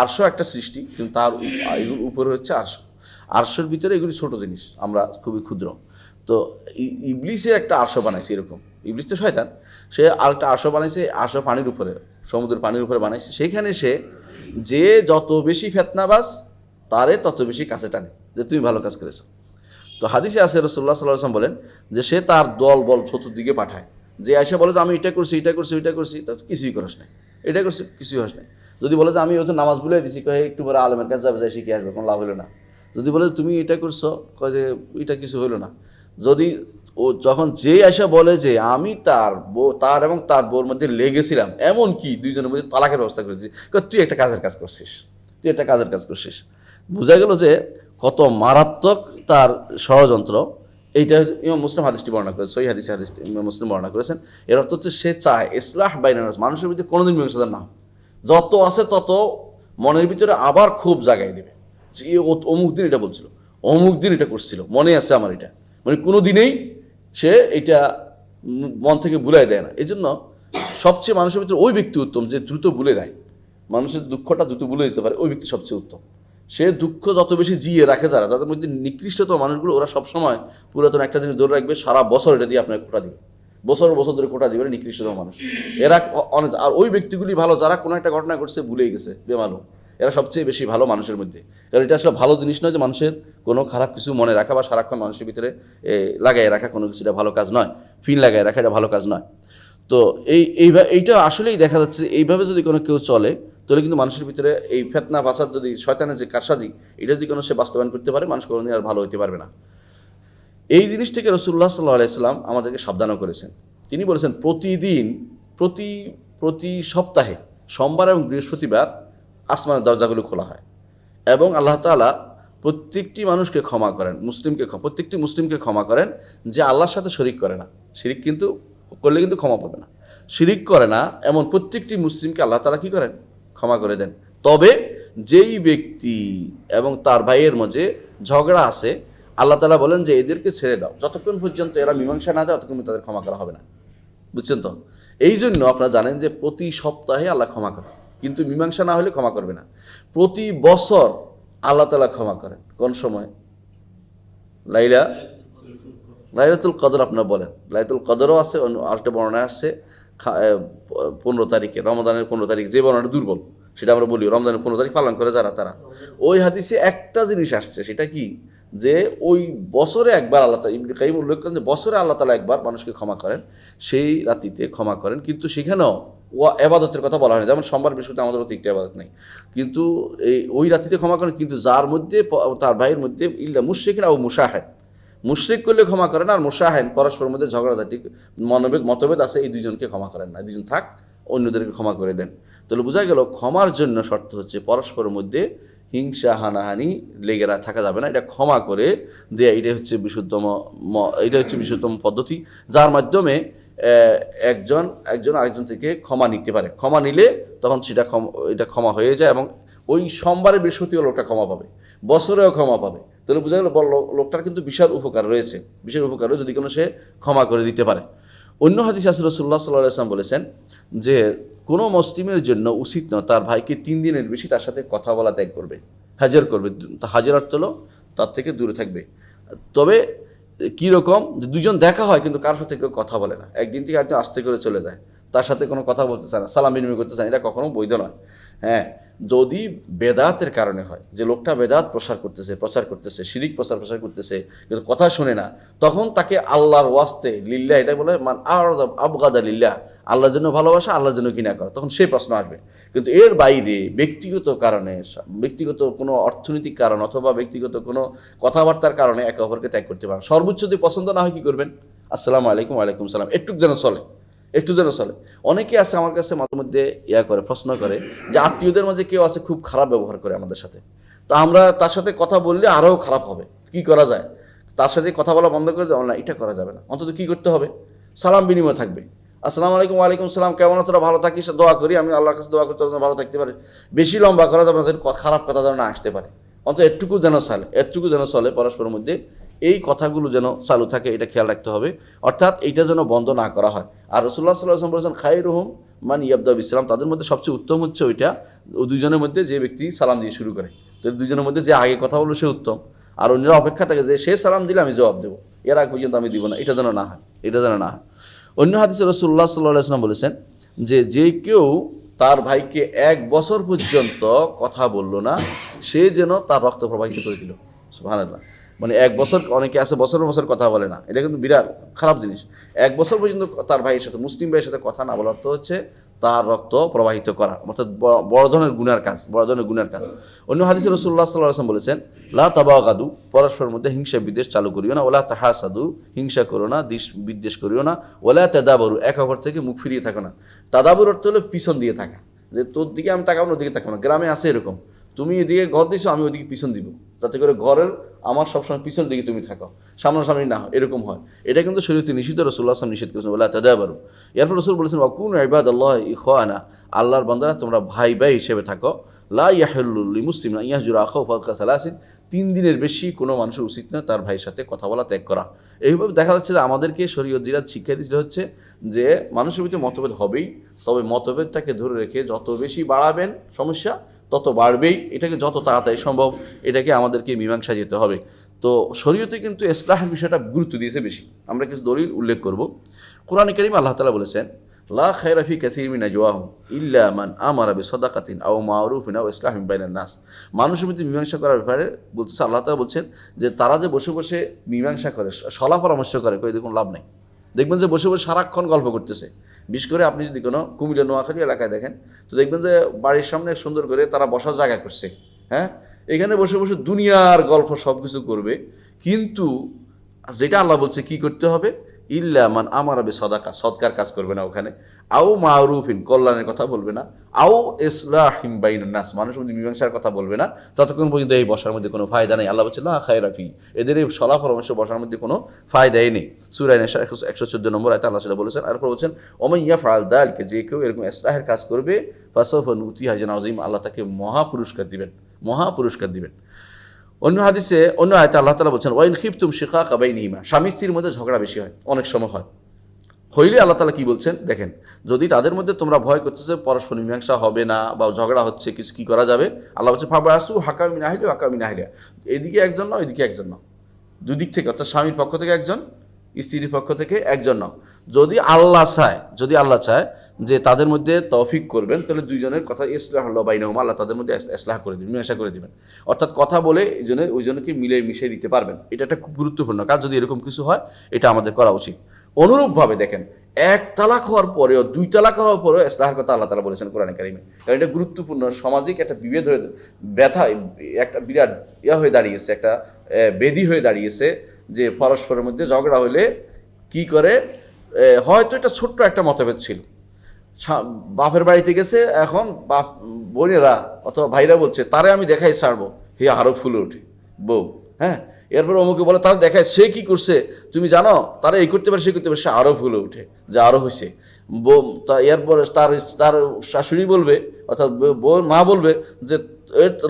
S1: আরশ একটা সৃষ্টি, কিন্তু তার এগুলোর উপরে হচ্ছে আরশ। আরশের ভিতরে এগুলি ছোট জিনিস, আমরা খুবই ক্ষুদ্র। তো ইবলিসের একটা আরশ বানাইছে এরকম, ইবলিস তো শয়তান, সে আরেকটা আরশ বানাইছে, আরশ পানির উপরে, সমুদ্রের পানির উপরে বানাইছে। সেইখানে সে যে যত বেশি ফেতনাবাজ তারে তত বেশি কাছে টানে যে তুমি ভালো কাজ করেছো। তো হাদিসে আছে, রাসূলুল্লাহ সাল্লাল্লাহু আলাইহি ওয়াসাল্লাম বলেন যে সে তার দল বল চতুর্দিকে পাঠায়, যে আয়সা বলে যে আমি এটা করছি, এটা করছি, ওইটা করছি, তা কিছুই করিস নাই, এটা করছি, কিছুই হস নাই। যদি বলে যে আমি হয়তো নামাজ ভুলে দিছি, কয়ে একটু পরে আলেমের কাছে যাবে, যাই শিখে আসবে, কোনো লাভ হলো না। যদি বলে তুমি এটা করছো, কয়ে যে এটা কিছু হলো না। যদি ও যখন যেই আয়সা বলে যে আমি তার তার এবং তার বউর মধ্যে লেগেছিলাম, এমন কি দুইজনের মধ্যে তালাকের ব্যবস্থা করেছি, তুই একটা কাজের কাজ করছিস, তুই একটা কাজের কাজ করছিস। বোঝা গেল যে কত মারাত্মক তার ষড়যন্ত্র। এইটা ইমাম মুসলিম হাদিসটি বর্ণনা করেছে, সহিহ হাদিসে হাদিসটি ইমাম মুসলিম বর্ণনা করেছেন। এর অর্থ হচ্ছে সে চায় ইসলাহ বাইনান নাস, মানুষের ভিতরে কোনোদিন মীমাংসা না, যত আছে তত মনের ভিতরে আবার খুব জাগাই দেবে যে অমুক দিন এটা বলছিল, অমুক দিন এটা করছিল, মনে আছে আমার এটা, মানে কোনো দিনেই সে এটা মন থেকে ভুলাই দেয় না। এই জন্য সবচেয়ে মানুষের ভিতরে ওই ব্যক্তি উত্তম যে দ্রুত ভুলে যায়, মানুষের দুঃখটা দ্রুত ভুলে যেতে পারে, ওই ব্যক্তি সবচেয়ে উত্তম। সে দুঃখ যত বেশি জিয়ে রাখে যারা, তাদের মধ্যে নিকৃষ্টতম মানুষগুলো, ওরা সবসময় পুরাতন একটা জিনিস ধরে রাখবে, সারা বছর এটা দিয়ে আপনাকে খোটা দিবে, বছর বছর ধরে খোটা দিবে, নিকৃষ্টতম মানুষ এরা অনেক। আর ওই ব্যক্তিগুলি ভালো যারা কোনো একটা ঘটনা ঘটছে ভুলেই গেছে বেমালুম, এরা সবচেয়ে বেশি ভালো মানুষের মধ্যে। কারণ এটা আসলে ভালো জিনিস নয় যে মানুষের কোনো খারাপ কিছু মনে রাখা বা সারাক্ষণ মানুষের ভিতরে লাগাই রাখা কোনো কিছুটা ভালো কাজ নয়, ফিল লাগাই রাখা এটা ভালো কাজ নয়। তো এইটা আসলেই দেখা যাচ্ছে এইভাবে যদি কোনো কেউ চলে, তাহলে কিন্তু মানুষের ভিতরে এই ফেতনা ফাসাদ, যদি শয়তানের যে কারসাজি, এটা যদি কোনো সে বাস্তবায়ন করতে পারে, মানুষ কোনোদিন আর ভালো হতে পারবে না। এই জিনিস থেকে রাসূলুল্লাহ সাল্লাল্লাহু আলাইহি সাল্লাম আমাদেরকে সাবধানও করেছেন। তিনি বলেছেন প্রতিদিন প্রতি সপ্তাহে সোমবার এবং বৃহস্পতিবার আসমানের দরজাগুলো খোলা হয় এবং আল্লাহ তাআলা প্রত্যেকটি মানুষকে ক্ষমা করেন, প্রত্যেকটি মুসলিমকে ক্ষমা করেন যে আল্লাহর সাথে শরিক করে না। শিরিক কিন্তু করলে কিন্তু ক্ষমা পাবে না, শিরিক করে না এমন প্রত্যেকটি মুসলিমকে আল্লাহ তাআলা কী করেন, ক্ষমা করে দেন। তবে যেই ব্যক্তি এবং তার ভাইয়ের মাঝে ঝগড়া আছে, আল্লাহ তাআলা বলেন যে এদেরকে ছেড়ে দাও, যতক্ষণ পর্যন্ত এরা মীমাংসা না যায় ততক্ষণ তাদের ক্ষমা করা হবে না, বুঝছেন তো। এই জন্য আপনারা জানেন যে প্রতি সপ্তাহে আল্লাহ ক্ষমা করেন, কিন্তু মীমাংসা না হলে ক্ষমা করবে না। প্রতি বছর আল্লাহ তাআলা ক্ষমা করেন, কোন সময়? লাইলাতুল কদর আপনারা বলেন, লাইলাতুল কদরও আছে, আরেকটা বর্ণনা আসছে 15 তারিখে, রমজানের 15 তারিখ, যে বর্ণনাটা দুর্বল সেটা আমরা বলি, রমজানের 15 তারিখ পালন করে যারা, তারা ওই হাদিসে একটা জিনিস আসছে, সেটা কি, যে ওই বছরে একবার আল্লাহ তাআলা, ইবনে কাইয়িম উল্লেখ করেন যে বছরে আল্লাহ তাআলা একবার মানুষকে ক্ষমা করেন, সেই রাতিতে ক্ষমা করেন। কিন্তু সেখানেও ও এবাদতের কথা বলা হয় না, যেমন সোমবার বৃহস্পতি আমাদের প্রতি একটা এবাদত নেই, কিন্তু ওই রাতিতে ক্ষমা করেন। কিন্তু যার মধ্যে তার ভাইয়ের মধ্যে ইল্লা মুশরিকিন আও মুশাহিদ, মুশরিক করলে ক্ষমা করেন, আর মুশাহিদ পরস্পরের মধ্যে ঝগড়াঝাটি মতভেদ আছে, এই দুইজনকে ক্ষমা করেন না, দুইজন থাক, অন্যদেরকে ক্ষমা করে দেন। তাহলে বোঝা গেল ক্ষমার জন্য শর্ত হচ্ছে পরস্পরের মধ্যে হিংসা হানাহানি লেগে থাকা যাবে না, এটা ক্ষমা করে দেয়া, এটা হচ্ছে বিশুদ্ধতম পদ্ধতি, যার মাধ্যমে একজন আরেকজন থেকে ক্ষমা নিতে পারে। ক্ষমা নিলে তখন এটা ক্ষমা হয়ে যায় এবং ওই সোমবারে বৃহস্পতিবার লোকটা ক্ষমা পাবে, বছরেও ক্ষমা পাবে। তাহলে বোঝা গেল লোকটার কিন্তু বিশাল উপকার রয়েছে, যদি কোনো সে ক্ষমা করে দিতে পারে। অন্য হাদিস আছে, রাসূলুল্লাহ সাল্লাল্লাহু আলাইহি ওয়াসাল্লাম বলেছেন যে কোনো মুসলিমের জন্য উচিত নয় তার ভাইকে 3 দিনের বেশি তার সাথে কথা বলা ত্যাগ করবে, হাজার করবে। হাজার অর্থ হলো তার থেকে দূরে থাকবে। তবে কীরকম, দুজন দেখা হয় কিন্তু কারোর সাথে কেউ কথা বলে না, একদিন থেকে আরেকদিন আস্তে করে চলে যায়, তার সাথে কোনো কথা বলতে চায় না, সালাম বিনিময় করতে চায় না, এটা কখনো বৈধ নয়। হ্যাঁ, যদি বেদাতের কারণে হয়, যে লোকটা বেদাত প্রচার করতেছে, শিরিক প্রচার করতেছে, কিন্তু কথা শুনে না, তখন তাকে আল্লাহর ওয়াস্তে লিল্লাহ, এটা বলে মান আবগাদা লিল্লাহ, আল্লাহর জন্য ভালোবাসা, আল্লাহর জন্য কিনা করা, তখন সেই প্রশ্ন আসবে। কিন্তু এর বাইরে ব্যক্তিগত কারণে, ব্যক্তিগত কোনো অর্থনৈতিক কারণ অথবা ব্যক্তিগত কোনো কথাবার্তার কারণে একে অপরকে ত্যাগ করতে পারেন। সর্বোচ্চ যদি পছন্দ না হয়, কি করবেন? আসসালামু আলাইকুম, ওয়ালাইকুম সালাম, একটু যেন চলে। অনেকে আছে আমার কাছে মাঝে মধ্যে প্রশ্ন করে যে আত্মীয়দের মাঝে কেউ আছে খুব খারাপ ব্যবহার করে আমাদের সাথে, তো আমরা তার সাথে কথা বললে আরও খারাপ হবে, কি করা যায়? তার সাথে কথা বলা বন্ধ করে দেওয়া না, এটা করা যাবে না। অন্তত কি করতে হবে? সালাম বিনিময় থাকবে। আসসালামু আলাইকুম, ওয়ালাইকুম সালাম, কেমন আছো, তোরা ভালো থাকিস, দোয়া করি, আমি আল্লাহর কাছে দোয়া করতে ভালো থাকতে পারে। বেশি লম্বা করা যাবে না, খারাপ কথা যেন না আসতে পারে। অন্তত এটুকু যেন চলে পরস্পরের মধ্যে, এই কথাগুলো যেন চালু থাকে, এটা খেয়াল রাখতে হবে। অর্থাৎ এইটা যেন বন্ধ না করা হয়। আর রাসূলুল্লাহ সাল্লাল্লাহু আলাইহি ওয়াসাল্লাম বলেছেন খায়রুহুম মান ইয়াবদা বিসসালাম, তাদের মধ্যে সবচেয়ে উত্তম হচ্ছে ওইটা দুইজনের মধ্যে যে ব্যক্তি সালাম দিয়ে শুরু করে। তো দুইজনের মধ্যে যে আগে কথা বলবে সে উত্তম, আর অন্যরা অপেক্ষা থাকে যে সে সালাম দিলে আমি জবাব দেবো, এর আগ পর্যন্ত আমি দিব না, এটা যেন না হয়। অন্য হাদিসে রাসূলুল্লাহ সাল্লাল্লাহু আলাইহি ওয়াসাল্লাম বলেছেন যে কেউ তার ভাইকে 1 বছর পর্যন্ত কথা বলল না, সে যেন তার রক্ত প্রবাহিত করে দিল। সুবহানাল্লাহ। মানে 1 বছর, অনেকে আছে বছর কথা বলে না, এটা কিন্তু বিরাট খারাপ জিনিস। 1 বছর পর্যন্ত তার ভাইয়ের সাথে, মুসলিম ভাইয়ের সাথে কথা না বলার তো হচ্ছে তার রক্ত প্রবাহিত করা, অর্থাৎ বড় ধরনের গুনার কাজ। অন্য হাদিসে রাসূলুল্লাহ সাল্লাল্লাহু আলাইহি ওয়াসাল্লাম বলেছেন লা তাবাগাদু, পরস্পরের মধ্যে হিংসা বিদ্বেষ চালু করিও না, ওয়ালা তাহাসাদু, হিংসা করো না, বিদ্বেষ করিও না, ওয়ালা তাদাবরু, এক অপর থেকে মুখ ফিরিয়ে থাকো না। তাদাবুর অর্থ হলো পিছন দিয়ে থাকা, যে তোর দিকে আমি তাকাবো না, ওদিকে তাকাবো না। গ্রামে আছে এরকম, তুমি এদিকে ঘর দিছো, আমি ওদিকে পিছন দিব, যাতে করে ঘরের আমার সবসময় পিছন দিকে তুমি থাকো, সামনাসামনি না হয়, এরকম হয়। এটা কিন্তু শরীয়তে নিষিদ্ধ, রাসূলুল্লাহ সাল্লাল্লাহু আলাইহি ওয়াসাল্লাম নিষেধ করেছেন, ওয়ালা তাদাবারু। এরপর রাসূল বলেছেন ওয়াকুনু ইবাদাল্লাহি ইখওয়ানা, আল্লাহর বান্দারা তোমরা ভাই হিসেবে থাকো। লা ইয়াহিল্লু লিমুসলিমিন আন ইয়াহজুরা আখাহু ফাওকা সালাসিন, 3 দিনের বেশি কোনো মানুষের উচিত না তার ভাইয়ের সাথে কথা বলা ত্যাগ করা। এইভাবে দেখা যাচ্ছে যে আমাদেরকে শরীয়ত জিরাত শিক্ষা দিতে হচ্ছে যে মানুষের ভিতরে মতভেদ হবেই, তবে মতভেদটাকে ধরে রেখে যত বেশি বাড়াবেন সমস্যা তত বাড়বেই, এটাকে যত তাড়াতাড়ি সম্ভব এটাকে আমাদেরকে মীমাংসা যেতে হবে। তো শরীয়তে কিন্তু ইসলাহের বিষয়টা গুরুত্ব দিয়েছে বেশি। আমরা কিছু দলিল উল্লেখ করব। কোরআনে কারীমে আল্লাহ তাআলা বলেছেন লা খায়রা ফি কাসীরিন মিন নাজওয়াহুম ইল্লা মান আমারা বিসাদাকাতিন আও মারুফিন আও ইসলাহিন বাইনান নাস। মানুষের মধ্যে মীমাংসা করার ব্যাপারে বলতেছে আল্লাহ তাআলা বলছেন যে তারা যে বসে বসে মীমাংসা করে, সলা পরামর্শ করে, কোনো লাভ নাই। দেখবেন যে বসে বসে সারাক্ষণ গল্প করতেছে। বিশেষ করে আপনি যদি কোনো কুমিল্লা নোয়াখালী এলাকায় দেখেন, তো দেখবেন যে বাড়ির সামনে সুন্দর করে তারা বসার জায়গা করছে, হ্যাঁ, এখানে বসে বসে দুনিয়ার গল্প সব কিছু করবে। কিন্তু যেটা আল্লাহ বলছে কি করতে হবে, ইল্লা মান আমারা বিসাদাকা, সদকার কাজ করবে না ওখানে, আও মারুফিন, কল্যাণের কথা বলবে না, আও ইসলাহিম বাইনান নাস, মানুষের মধ্যে মীমাংসার কথা বলবে না, ততক্ষণ পর্যন্ত এই বসার মধ্যে কোনো ফায়দা নেই। আল্লাহ বলছে লা খায়রা ফি, এদের এই সলা পরামর্শ বসার মধ্যে কোনো ফায়দাই নেই। সূরা নিসা 114 নম্বর আয়াতে আল্লাহ সেটা বলেছেন। আর বলছেন ওমান ইয়াফআল যালিকা, যে কেউ এরকম ইসলাহের কাজ করবে, ফাসাউফা নুতিহা আজরান আযীমা, আল্লাহ তাকে মহা পুরস্কার দিবেন। অন্য হাদিসে, অন্য আয়াতে আল্লাহ তাআলা বলছেন ওয়াইন খিফতুম শিকাকা বাইনিহিমা, স্বামী স্ত্রীর মধ্যে ঝগড়া বেশি হয়, অনেক সময় হইলে আল্লাহ তাআলা কি বলছেন দেখেন, যদি তাদের মধ্যে তোমরা ভয় করতেছে পরস্পর মীমাংসা হবে না বা ঝগড়া হচ্ছে, কিছু কি করা যাবে, আল্লাহ বলছে ফাবাসু হাকাম মিন আহলি ওয়া হাকাম মিন আহলিহা, এদিকে একজন নাও এদিকে একজন নাও, দুদিক থেকে, অর্থাৎ স্বামীর পক্ষ থেকে একজন, স্ত্রীর পক্ষ থেকে একজন নাও। যদি আল্লাহ চায় যে তাদের মধ্যে তৌফিক করবেন, তাহলে দুইজনের কথা ইসলাহুল্লাহ বাইনাহুম, আল্লাহ তাদের মধ্যে ইসলাহ করে দিবেন, মীমাংসা করে দিবেন। অর্থাৎ কথা বলে ওইজনকে মিশিয়ে দিতে পারবেন। এটা একটা খুব গুরুত্বপূর্ণ কাজ। যদি এরকম কিছু হয়, এটা আমাদের করা উচিত। অনুরূপভাবে দেখেন, 1 তালাক হওয়ার পরেও, 2 তালাক হওয়ার পরেও ইসলাহের কথা আল্লাহ তাআলা বলেছেন কোরআনে কারিমে। কারণ এটা গুরুত্বপূর্ণ, সামাজিক একটা বিভেদ হয়ে, একটা বিরাট হয়ে দাঁড়িয়েছে, একটা বেদি হয়ে দাঁড়িয়েছে, যে পরস্পরের মধ্যে ঝগড়া হলে কি করে, হয়তো এটা ছোট্ট একটা মতভেদ ছিল, বাপের বাড়িতে গেছে, এখন বাপ বোনেরা অথবা ভাইরা বলছে তারে আমি দেখাই ছাড়বো, হে আরো ফুলে ওঠে বউ, হ্যাঁ, এরপর অমুকে বলে তারা দেখায় সে কি করছে তুমি জানো, তারা এই করতে পারে সে করতে পারে, সে আরো ফুলে উঠে যে আরো হয়েছে বউ। এরপরে তার শাশুড়ি বলবে, অর্থাৎ মা বলবে যে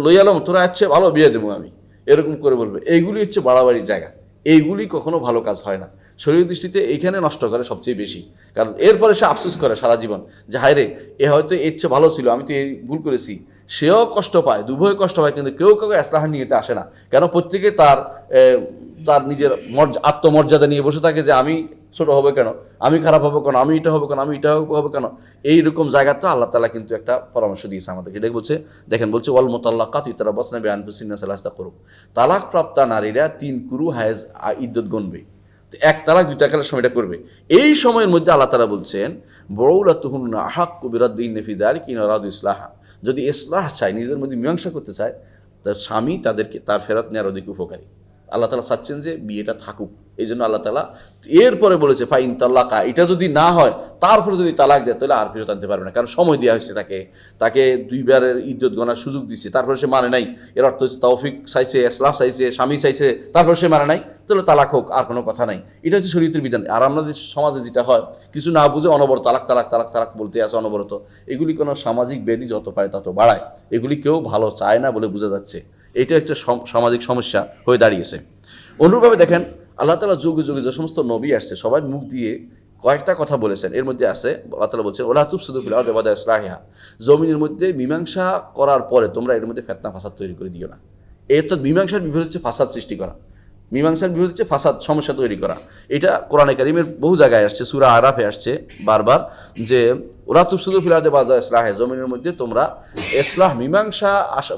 S1: লইয়ালাম তোরা আছে ভালো বিয়ে দেবো আমি, এরকম করে বলবে। এইগুলি হচ্ছে বাড়াবাড়ির জায়গা, এইগুলি কখনো ভালো কাজ হয় না। শরীর দৃষ্টিতে এইখানে নষ্ট করে সবচেয়ে বেশি, কারণ এরপরে সে আফসোস করে সারা জীবন যে হায় রে, এ হয়তো এর চেয়ে ভালো ছিল, আমি তো এই ভুল করেছি। সেও কষ্ট পায়, দুভয় কষ্ট পায়, কিন্তু কেউ ইসলাহের নিয়েতে আসে না। কেন? প্রত্যেকে তার নিজের আত্মমর্যাদা নিয়ে বসে থাকে যে আমি ছোট হবে কেন, আমি খারাপ হবো কেন, আমি এটা হবো কেন, আমি এটা হবো কেন, এইরকম জায়গা তো আল্লাহ তাআলা কিন্তু একটা পরামর্শ দিয়েছে আমাদেরকে। এটা বলছে, দেখেন বলছে ওয়াল মুতাল্লাকাতু ইয়াতারাব্বাসনা বিআনফুসিহিন্না সালাসাতা কুরু, তালাক প্রাপ্তা নারীরা 3 কুরু হায়েজ ইদ্যত গুনবে, তো 1 তালাক 2 তালাকের সময়টা করবে। এই সময়ের মধ্যে আল্লাহ তাআলা বলছেন বুউলাতুহুন্না আহাক্কু বিরাদ্দিহিন্না ফি যালিকা ইন আরাদু ইসলাহা, যদি ইসলাহ চায়, নিজেদের মধ্যে মীমাংসা করতে চায়, তার স্বামী তাদেরকে তার ফেরত নেওয়ার অধিক উপকারী। আল্লাহ তাআলা চাচ্ছেন যে বিয়েটা থাকুক, এই জন্য আল্লাহ তাআলা এরপরে বলেছে ফাইন তাল্লাকা, এটা যদি না হয় তারপরে যদি তালাক দেয় তাহলে আর ফেরত আনতে পারবে না, কারণ সময় দেওয়া হয়েছে, তাকে 2 বারের ইদ্যত গণার সুযোগ দিচ্ছে, তারপরে সে মানে নাই, এর অর্থ হচ্ছে তৌফিক চাইছে, ইসলাহ চাইছে, স্বামী চাইছে, তারপরে সে মানে নাই, তাহলে তালাক হোক, আর কোনো কথা নাই। এটা হচ্ছে শরীয়তের বিধান। আর আমাদের সমাজে যেটা হয়, কিছু না বুঝে অনবরত তালাক তালাক তালাক তালাক বলতে আছে অনবরত, এগুলি কোনো সামাজিক ব্যাধি যত পারে তত বাড়ায়, এগুলি কেউ ভালো চায় না বলে বোঝা যাচ্ছে। এটা একটা সামাজিক সমস্যা হয়ে দাঁড়িয়েছে। অনুরূপভাবে দেখেন আল্লাহ তাআলা যুগে যুগে যে সমস্ত নবী আসছে সবাই মুখ দিয়ে কয়েকটা কথা বলেছেন, এর মধ্যে আছে আল্লাহ তাআলা বলছেন ওয়ালা তুফসিদু ফিল আরদি বা'দা ইসলাহিহা, জমিনের মধ্যে মীমাংসা করার পরে তোমরা এর মধ্যে ফিতনা ফাসাদ তৈরি করে দিও না। এর তো মীমাংসার বিপরীত হচ্ছে ফাসাদ সৃষ্টি করা, মীমাংসার বিপরীত হচ্ছে ফাসাদ, সমস্যা তৈরি করা। এটা কোরআনে কারীমের বহু জায়গায় আসছে, সূরা আরাফে আসছে বারবার, যে ওয়ালা তুফসিদু ফিল আরদি বা'দা ইসলাহিহা, জমিনের মধ্যে তোমরা ইসলাহ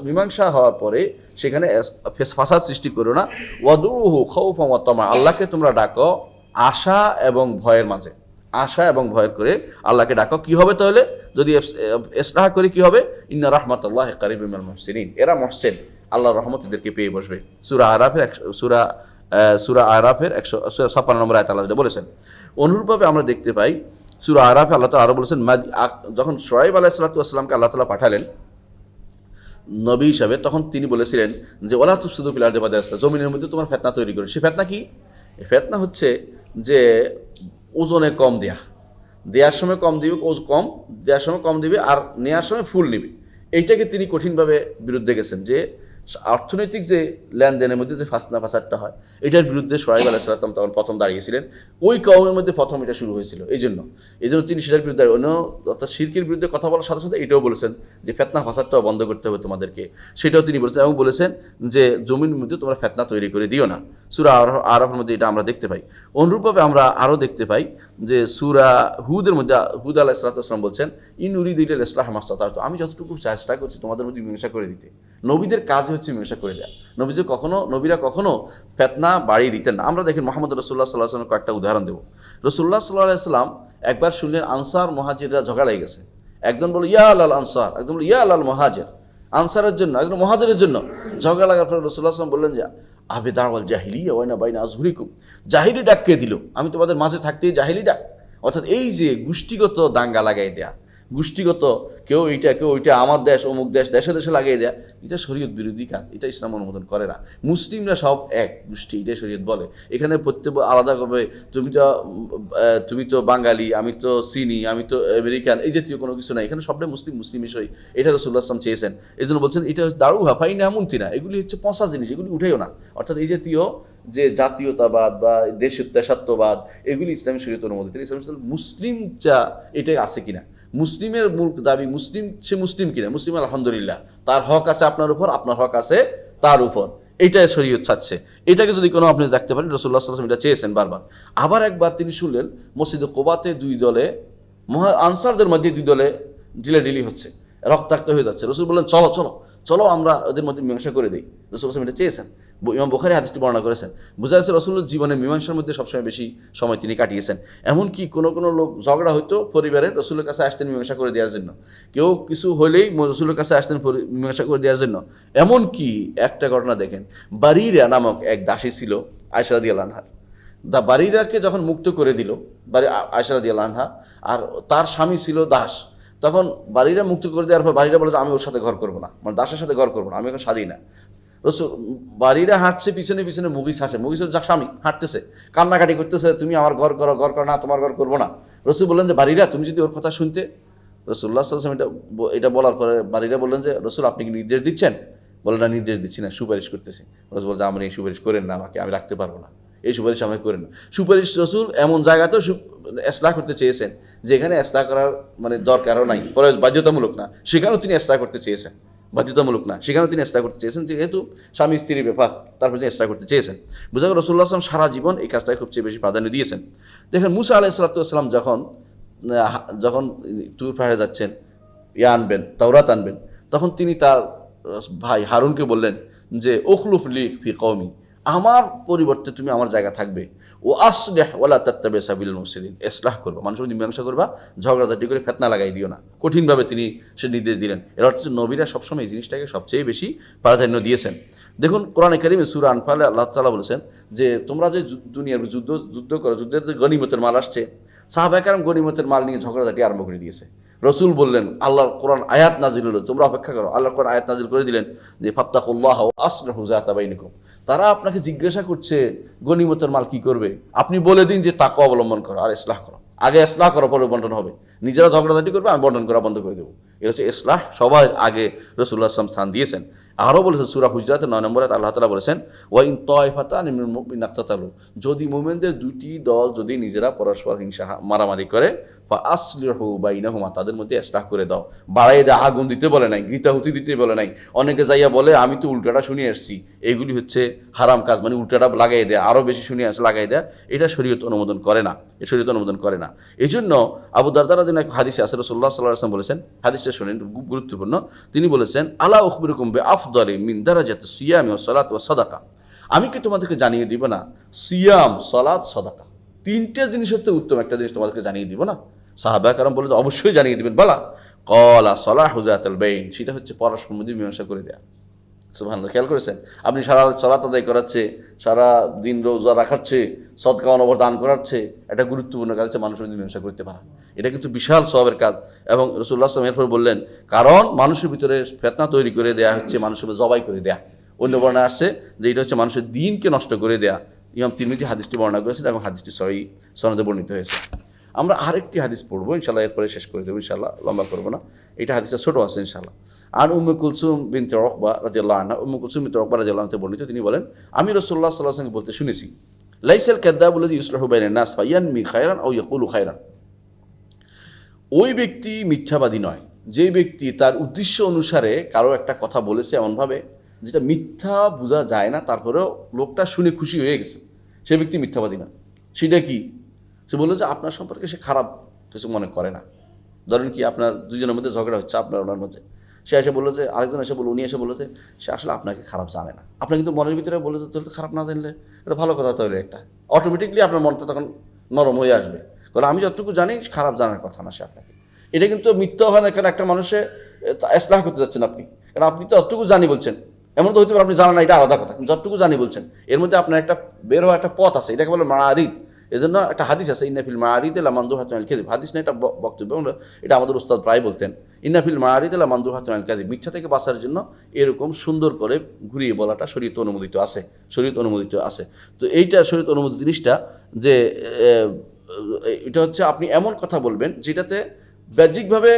S1: মীমাংসা হওয়ার পরে সেখানে ফাসাদ সৃষ্টি করো না। ওয়াদউহু খাউফান ওয়া তামা, আল্লাহকে তোমরা ডাকো আশা এবং ভয়ের মাঝে, আশা এবং ভয়ের করে আল্লাহকে ডাকো। কি হবে তাহলে যদি ইসলাহ করে, কি হবে? ইন্না রাহমাতাল্লাহি কারীবুম মিনাল মুহসিনিন, এরা মুহসিন, আল্লাহর রহমত এদেরকে পেয়ে বসবে। সূরা আরাফের 156 নম্বর আয়াতে আল্লাহ বলেছেন। অনুরূপভাবে আমরা দেখতে পাই সূরা আরাফে আল্লাহ তাআলা আরো বলেছেন, যখন শুআয়ব আলাইহিস সালাতু ওয়াস সালামকে আল্লাহ তাআলা পাঠালেন নবী হিসাবে, তখন তিনি বলেছিলেন যে ওয়ালা তুফসিদু ফিল আরদি বা'দা ইসলাহিহা, জমিনের মধ্যে তোমার ফিতনা তৈরি করে। সে ফিতনা কি? এই ফিতনা হচ্ছে যে ওজনে কম দেওয়ার সময় কম দিবে, কম দেওয়ার সময় কম দিবে, আর নেওয়ার সময় ফুল নিবে। এইটাকে তিনি কঠিনভাবে বিরুদ্ধে গেছেন, যে অর্থনৈতিক যে লেনদেনের মধ্যে যে ফাসাদটা হয়, এটার বিরুদ্ধে শুআয়ব আলাইহিস সালাম তখন প্রথম দাঁড়িয়েছিলেন। ওই কওমের মধ্যে প্রথম এটা শুরু হয়েছিল, এই জন্য তিনি সেটার বিরুদ্ধে, অর্থাৎ শিরকের বিরুদ্ধে কথা বলার সাথে সাথে এটাও বলেছেন যে ফিতনা ফাসাদটাও বন্ধ করতে হবে তোমাদেরকে, সেটাও তিনি বলেছেন। এবং বলেছেন যে জমির মধ্যে তোমরা ফিতনা তৈরি করে দিও না। সূরা আরাফের মধ্যে এটা আমরা দেখতে পাই। অনুরূপভাবে আমরা আরও দেখতে পাই যে সূরা হুদের মধ্যে হুদ আলাইহিস সালাম বলছেন ইন উরিদু ইল্লাল ইসলাহ মাসতাতা'তু, আমি যতটুকু চেষ্টা করছি তোমাদের মধ্যে মীমাংসা করে দিতে। নবীদের কাজ হচ্ছে মীমাংসা করে দেয়া। নবীরা কখনো ফিতনা বাড়িয়ে দিতেন না। আমরা দেখেন মুহাম্মদ রাসূলুল্লাহ সাল্লাল্লাহু আলাইহি ওয়াসাল্লামের কয়েকটা উদাহরণ দেব। রাসূলুল্লাহ সাল্লাল্লাহু আলাইহি ওয়াসাল্লাম একবার শুনলেন আনসার মুহাজিররা ঝগড়া লেগে গেছে। একজন বলল ইয়া আলাল আনসার, একজন বলল ইয়া আলাল মুহাজির, আনসারের জন্য, একজন মুহাজিরের জন্য। ঝগড়া লাগার পরে রাসূলুল্লাহ সাল্লাল্লাহু আলাইহি ওয়াসাল্লাম বললেন যে আবে দাওয়াল জাহিলিয়া ওয়া ইনা বাইনা আযহুরিকুম, জাহিলি ডাক কে দিল? আমি তোমাদের মাঝে থাকতেই জাহিলি ডাক। অর্থাৎ এই যে গোষ্ঠীগত দাঙ্গা লাগাই দেয়া, গোষ্ঠীগত কেউ ওইটা আমার দেশ অমুক দেশে দেশে লাগিয়ে দেয়া, এটা শরীয়ত বিরোধী কাজ, এটা ইসলাম অনুমোদন করে না। মুসলিমরা সব এক গোষ্ঠী, এটাই শরীয়ত বলে। এখানে প্রত্যেক আলাদা করবে, তুমি তো বাঙালি, আমি তো চীনি, আমি তো আমেরিকান, এই জাতীয় কোনো কিছু নাই। এখানে সবটাই মুসলিম বিষয়, এটা রাসূলুল্লাহ সাল্লাল্লাহু আলাইহি ওয়াসাল্লাম চেয়েছেন। এই জন্য বলছেন এটা দারুহা ফাইনা মুনতিনা, এগুলি হচ্ছে পচা জিনিস, এগুলি উঠেও না। অর্থাৎ এই জাতীয় যে জাতীয়তাবাদ বা দেশাত্মবাদ, এগুলি ইসলামী শরীয়ত অনুমোদিত। মুসলিম যা এটা আছে কিনা, মুসলিমের মূল দাবি সে মুসলিম কিনা, মুসলিম আলহামদুলিল্লাহ, তার হক আছে আপনার উপর, আপনার হক আছে তার উপর, এইটাই শরীয়ত চাচ্ছে। এটাকে যদি কোনো আপনি দেখতে পারেন, রাসূলুল্লাহ সাল্লাল্লাহু আলাইহি ওয়াসাল্লাম এটা চেয়েছেন বারবার। আবার একবার তিনি শুনলেন মসজিদে কুবাতে 2 দলে, আনসারদের মধ্যে 2 দলে ঢিলাঢিলি হচ্ছে, রক্তাক্ত হয়ে যাচ্ছে। রাসূল বললেন চলো আমরা ওদের মধ্যে মীমাংসা করে দিই। রাসূল সাল্লাল্লাহু আলাইহি ওয়াসাল্লাম এটা চেয়েছেন। ইমাম বুখারী হাদিসটি বর্ণনা করেছেন। বোঝা যাচ্ছে রাসূলের জীবনে মীমাংসার মধ্যে সবসময় বেশি সময় তিনি কাটিয়েছেন। এমনকি কোনো লোক ঝগড়া হইতো পরিবারে, রাসূলের কাছে আসতেন মীমাংসা করে দেওয়ার জন্য। কেউ কিছু হলেই রাসূলের কাছে আসতেন মীমাংসা করে দেওয়ার জন্য। এমনকি একটা ঘটনা দেখেন, বারিরা নামক এক দাসী ছিল আয়েশা রাদিয়াল্লাহু আনহা। বারিরাকে যখন মুক্ত করে দিল আয়েশা রাদিয়াল্লাহু আনহা, আর তার স্বামী ছিল দাস, তখন বারিরা মুক্ত করে দেওয়ার পর বারিরা বলে যে আমি ওর সাথে ঘর করবো না, মানে দাসের সাথে ঘর করবো না, আমি এখন স্বাধীন না। বাড়িরা হাঁটছে, পিছনে মুগিস হাঁটছে, মুগিসের যা স্বামী হাঁটতেছে, কান্নাকাটি করতেছে, তুমি আমার ঘর করো না, তোমার ঘর করবো না। রাসূল বললেন যে বাড়িরা তুমি যদি ওর কথা শুনতে। রাসূলুল্লাহ সাল্লাল্লাহু আলাইহি ওয়াসাল্লাম এটা বলার পরে বাড়িরা বললেন যে রাসূল আপনি কি নির্দেশ দিচ্ছেন? বলে না, নির্দেশ দিচ্ছি না, সুপারিশ করতেছি। রাসূল বলছে আপনি এই সুপারিশ করেন না, আমি রাখতে পারবো না, এই সুপারিশ আমাকে করেন না। সুপারিশ রাসূল এমন জায়গাতেও ইসলাহ করতে চেয়েছেন যেখানে ইসলাহ করার মানে দরকারও নাই, বাধ্যতামূলক না, সেখানেও তিনি ইসলাহ করতে চেয়েছেন। বাধ্যতামূলক না, সেখানেও তিনি ইসলাহ করতে চেয়েছেন, যেহেতু স্বামী স্ত্রীর ব্যাপার, তারপর তিনি ইসলাহ করতে চেয়েছেন। বুঝা গেল রাসূলুল্লাহ সাল্লাল্লাহু আলাইহি ওয়াসাল্লাম সারা জীবন এই কাজটাকে খুব বেশি প্রাধান্য দিয়েছেন। দেখেন মুসা আলাইহিস সালাম যখন তুর পাহাড়ে যাচ্ছেন, আনবেন, তাওরাত আনবেন, তখন তিনি তার ভাই হারুনকে বললেন যে উখলুফ লি ফি কওমি, আমার পরিবর্তে তুমি আমার জায়গা থাকবে, ও আসলিহ ওয়ালা তাত্তাবি সাবিলুল মুফসিদিন, ইসলাহ করবা, মানুষের মধ্যে মীমাংসা করবা, ঝগড়াঝাটি করে ফিতনা লাগাই দিও না। কঠিনভাবে তিনি সে নির্দেশ দিলেন। এর অর্থ নবীরা সবসময় এই জিনিসটাকে সবচেয়ে বেশি প্রাধান্য দিয়েছেন। দেখুন কোরআনে কারিমে সূরা আনফালে আল্লাহ তাআলা বলেছেন যে তোমরা যে দুনিয়ার যুদ্ধ করো, যুদ্ধের যে গনিমতের মাল আসছে, সাহাবায়ে কেরাম গনিমতের মাল নিয়ে ঝগড়াঝাটি আরম্ভ করে দিয়েছে। রসুল বললেন, আল্লাহর কোরআন আয়াত নাজিল হলো, তোমরা অপেক্ষা করো। আল্লাহর কোরআন আয়াত নাজিল করে দিলেন যে ফাত্তাকুল্লাহ ওয়া আসলিহু যাতা বাইনিকুম। তারা আপনাকে জিজ্ঞাসা করছে গনিমতের মাল কি করবে, আপনি বলে দিন যে তাকওয়া অবলম্বন করো আর ইসলাহ করো। আগে ইসলাহ করো, পরে বন্টন হবে। নিজেরা ঝগড়াঝাটি করবে, আমি বন্টন করা বন্ধ করে দেবো। এটা হচ্ছে ইসলাহ, সবার আগে রাসূলুল্লাহ সাল্লাল্লাহু আলাইহি ওয়াসাল্লাম স্থান দিয়েছেন। আরও বলেছেন সূরা হুজরাতের ৯ নম্বরে আল্লাহ তাআলা বলেছেন ওয়া ইন তায়ফাতানি মিনাল মুমিনিনা ইকতাতালু, যদি মুমিনদের দুটি দল যদি নিজেরা পরস্পর হিংসা মারামারি করে, ফা আসলিহু বাইনাহুমা, তাদের মধ্যে ইসলাহ করে দাও। বাড়াই দিয়ে আগুন দিতে বলে নাই, গীতাহুতি দিতে বলে নাই। অনেকে যাইয়া বলে আমি তো উল্টাটা শুনে আসছি, এগুলি হচ্ছে হারাম কাজ, মানে উল্টাটা লাগাই দেয়, আরও বেশি শুনে আসে লাগাই দেয়, এটা শরীয়ত অনুমোদন করে না, শরীয়ত অনুমোদন করে না। এই জন্য আবু দারদা রাদিয়াল্লাহু আনহু হাদিসে আছে, রাসূলুল্লাহ সাল্লাল্লাহু আলাইহি ওয়াসাল্লাম বলেছেন, হাদিসটা শুনেন, খুব গুরুত্বপূর্ণ। তিনি বলেছেন আলা উখবিরুকুম বিআফদালি মিন দারাজাতি সিয়ামি ওয়াস সালাত ওয়াস সাদাকা, আমি কি তোমাদেরকে জানিয়ে দিব না সিয়াম, সালাত, সাদাকা, তিনটে জিনিস হতে উত্তম একটা জিনিস তোমাদেরকে জানিয়ে দিব না? সাহাবায়ে কেরাম বলে অবশ্যই জানিয়ে দিবেন। বলা ক্বালা সালাহু যাতাল বাইন, সেটা হচ্ছে পরস্পর মধ্যে মীমাংসা করে দেয়া। সুবহানাল্লাহ, খেয়াল করেছেন? আপনি সারা সালাত আদায় করাচ্ছে, সারা দিন রোজা রাখাচ্ছে, সদকা অনবর দান করাচ্ছে, এটা গুরুত্বপূর্ণ কাজ হচ্ছে মানুষের মধ্যে মীমাংসা করতে পারা। এটা কিন্তু বিশাল সওয়াবের কাজ। এবং রাসূলুল্লাহ সাল্লাল্লাহু আলাইহি ওয়াসাল্লাম এরপর বললেন, কারণ মানুষের ভিতরে ফিতনা তৈরি করে দেয়া হচ্ছে মানুষের জবাই করে দেয়া। অন্য বর্ণনা আসছে যে এটা হচ্ছে মানুষের দিনকে নষ্ট করে দেয়া। ইমাম তিরমিজি হাদিসটি বর্ণনা করেছেন এবং হাদিসটি সহিহ সনদে বর্ণিত হয়েছে। আমরা আরেকটি হাদিস পড়বো ইনশাআল্লাহ, এরপরে শেষ করে দেবো ইনশাআল্লাহ, লম্বা করবো না। এটা হাদিসটা ছোট আছে ইনশাআল্লাহ। আর উম্মে কুলসুম বিনতে উকবা রাদিয়াল্লাহু আনহা, উম্মে কুলসুম বিনতে উকবা রাদিয়াল্লাহু আনহা বর্ণিত, তিনি বলেন আমি রাসূলুল্লাহ সাল্লাল্লাহু আলাইহি ওয়াসাল্লাম বলতে শুনেছি, লাইসাল কাযাবু আল্লাযী ইসলাহু বাইনান নাস ফায়ানমি খায়রান আও ইয়াকুলু খায়রান, ওই ব্যক্তি মিথ্যাবাদী নয় যে ব্যক্তি তার উদ্দেশ্য অনুসারে কারো একটা কথা বলেছে এমনভাবে যেটা মিথ্যা বোঝা যায় না, তারপরেও লোকটা শুনে খুশি হয়ে গেছে, সে ব্যক্তি মিথ্যাবাদী না। সেটা কি? সে বললো যে আপনার সম্পর্কে সে খারাপ কিছু মনে করে না। ধরেন কি, আপনার দুজনের মধ্যে ঝগড়া হচ্ছে, আপনার ওনার মধ্যে, সে এসে বললো যে, আরেকজন এসে বললো, উনি এসে বললো যে সে আসলে আপনাকে খারাপ জানে না। আপনার কিন্তু মনের ভিতরে বলে তাহলে তো খারাপ না জানলে এটা ভালো কথা, তাহলে একটা অটোমেটিকলি আপনার মনটা তখন নরম হয়ে আসবে, কারণ আমি যতটুকু জানি খারাপ জানার কথা না সে আপনাকে। এটা কিন্তু মিথ্যা হয় না, কারণ একটা মানুষে ইসলাহ করতে যাচ্ছেন আপনি, কারণ আপনি তো যতটুকু জানি বলছেন, এমন তো হতে পারে আপনি জানেন না, এটা আলাদা কথা, কিন্তু যতটুকু জানি বলছেন, এর মধ্যে আপনার একটা বের হওয়ার একটা পথ আছে, এটাকে বলে মারিদ। এই জন্য একটা হাদিস আছে, ইন্নাফিল মারিদ লামানদুহাতুন আল কাযিব, হাদিস না, এটা বক্তব্য, এটা আমাদের উস্তাদ প্রায় বলতেন, ইন্নাফিল মারিদ লামানদুহাতুন আল কাযিব, মিথ্যা থেকে বাঁচার জন্য এরকম সুন্দর করে ঘুরিয়ে বলাটা শরীয়ত অনুমোদিত আছে, শরীয়ত অনুমোদিত আছে। তো এইটা শরীয়ত অনুমোদিত জিনিসটা যে এটা হচ্ছে আপনি এমন কথা বলবেন যেটাতে বাহ্যিকভাবে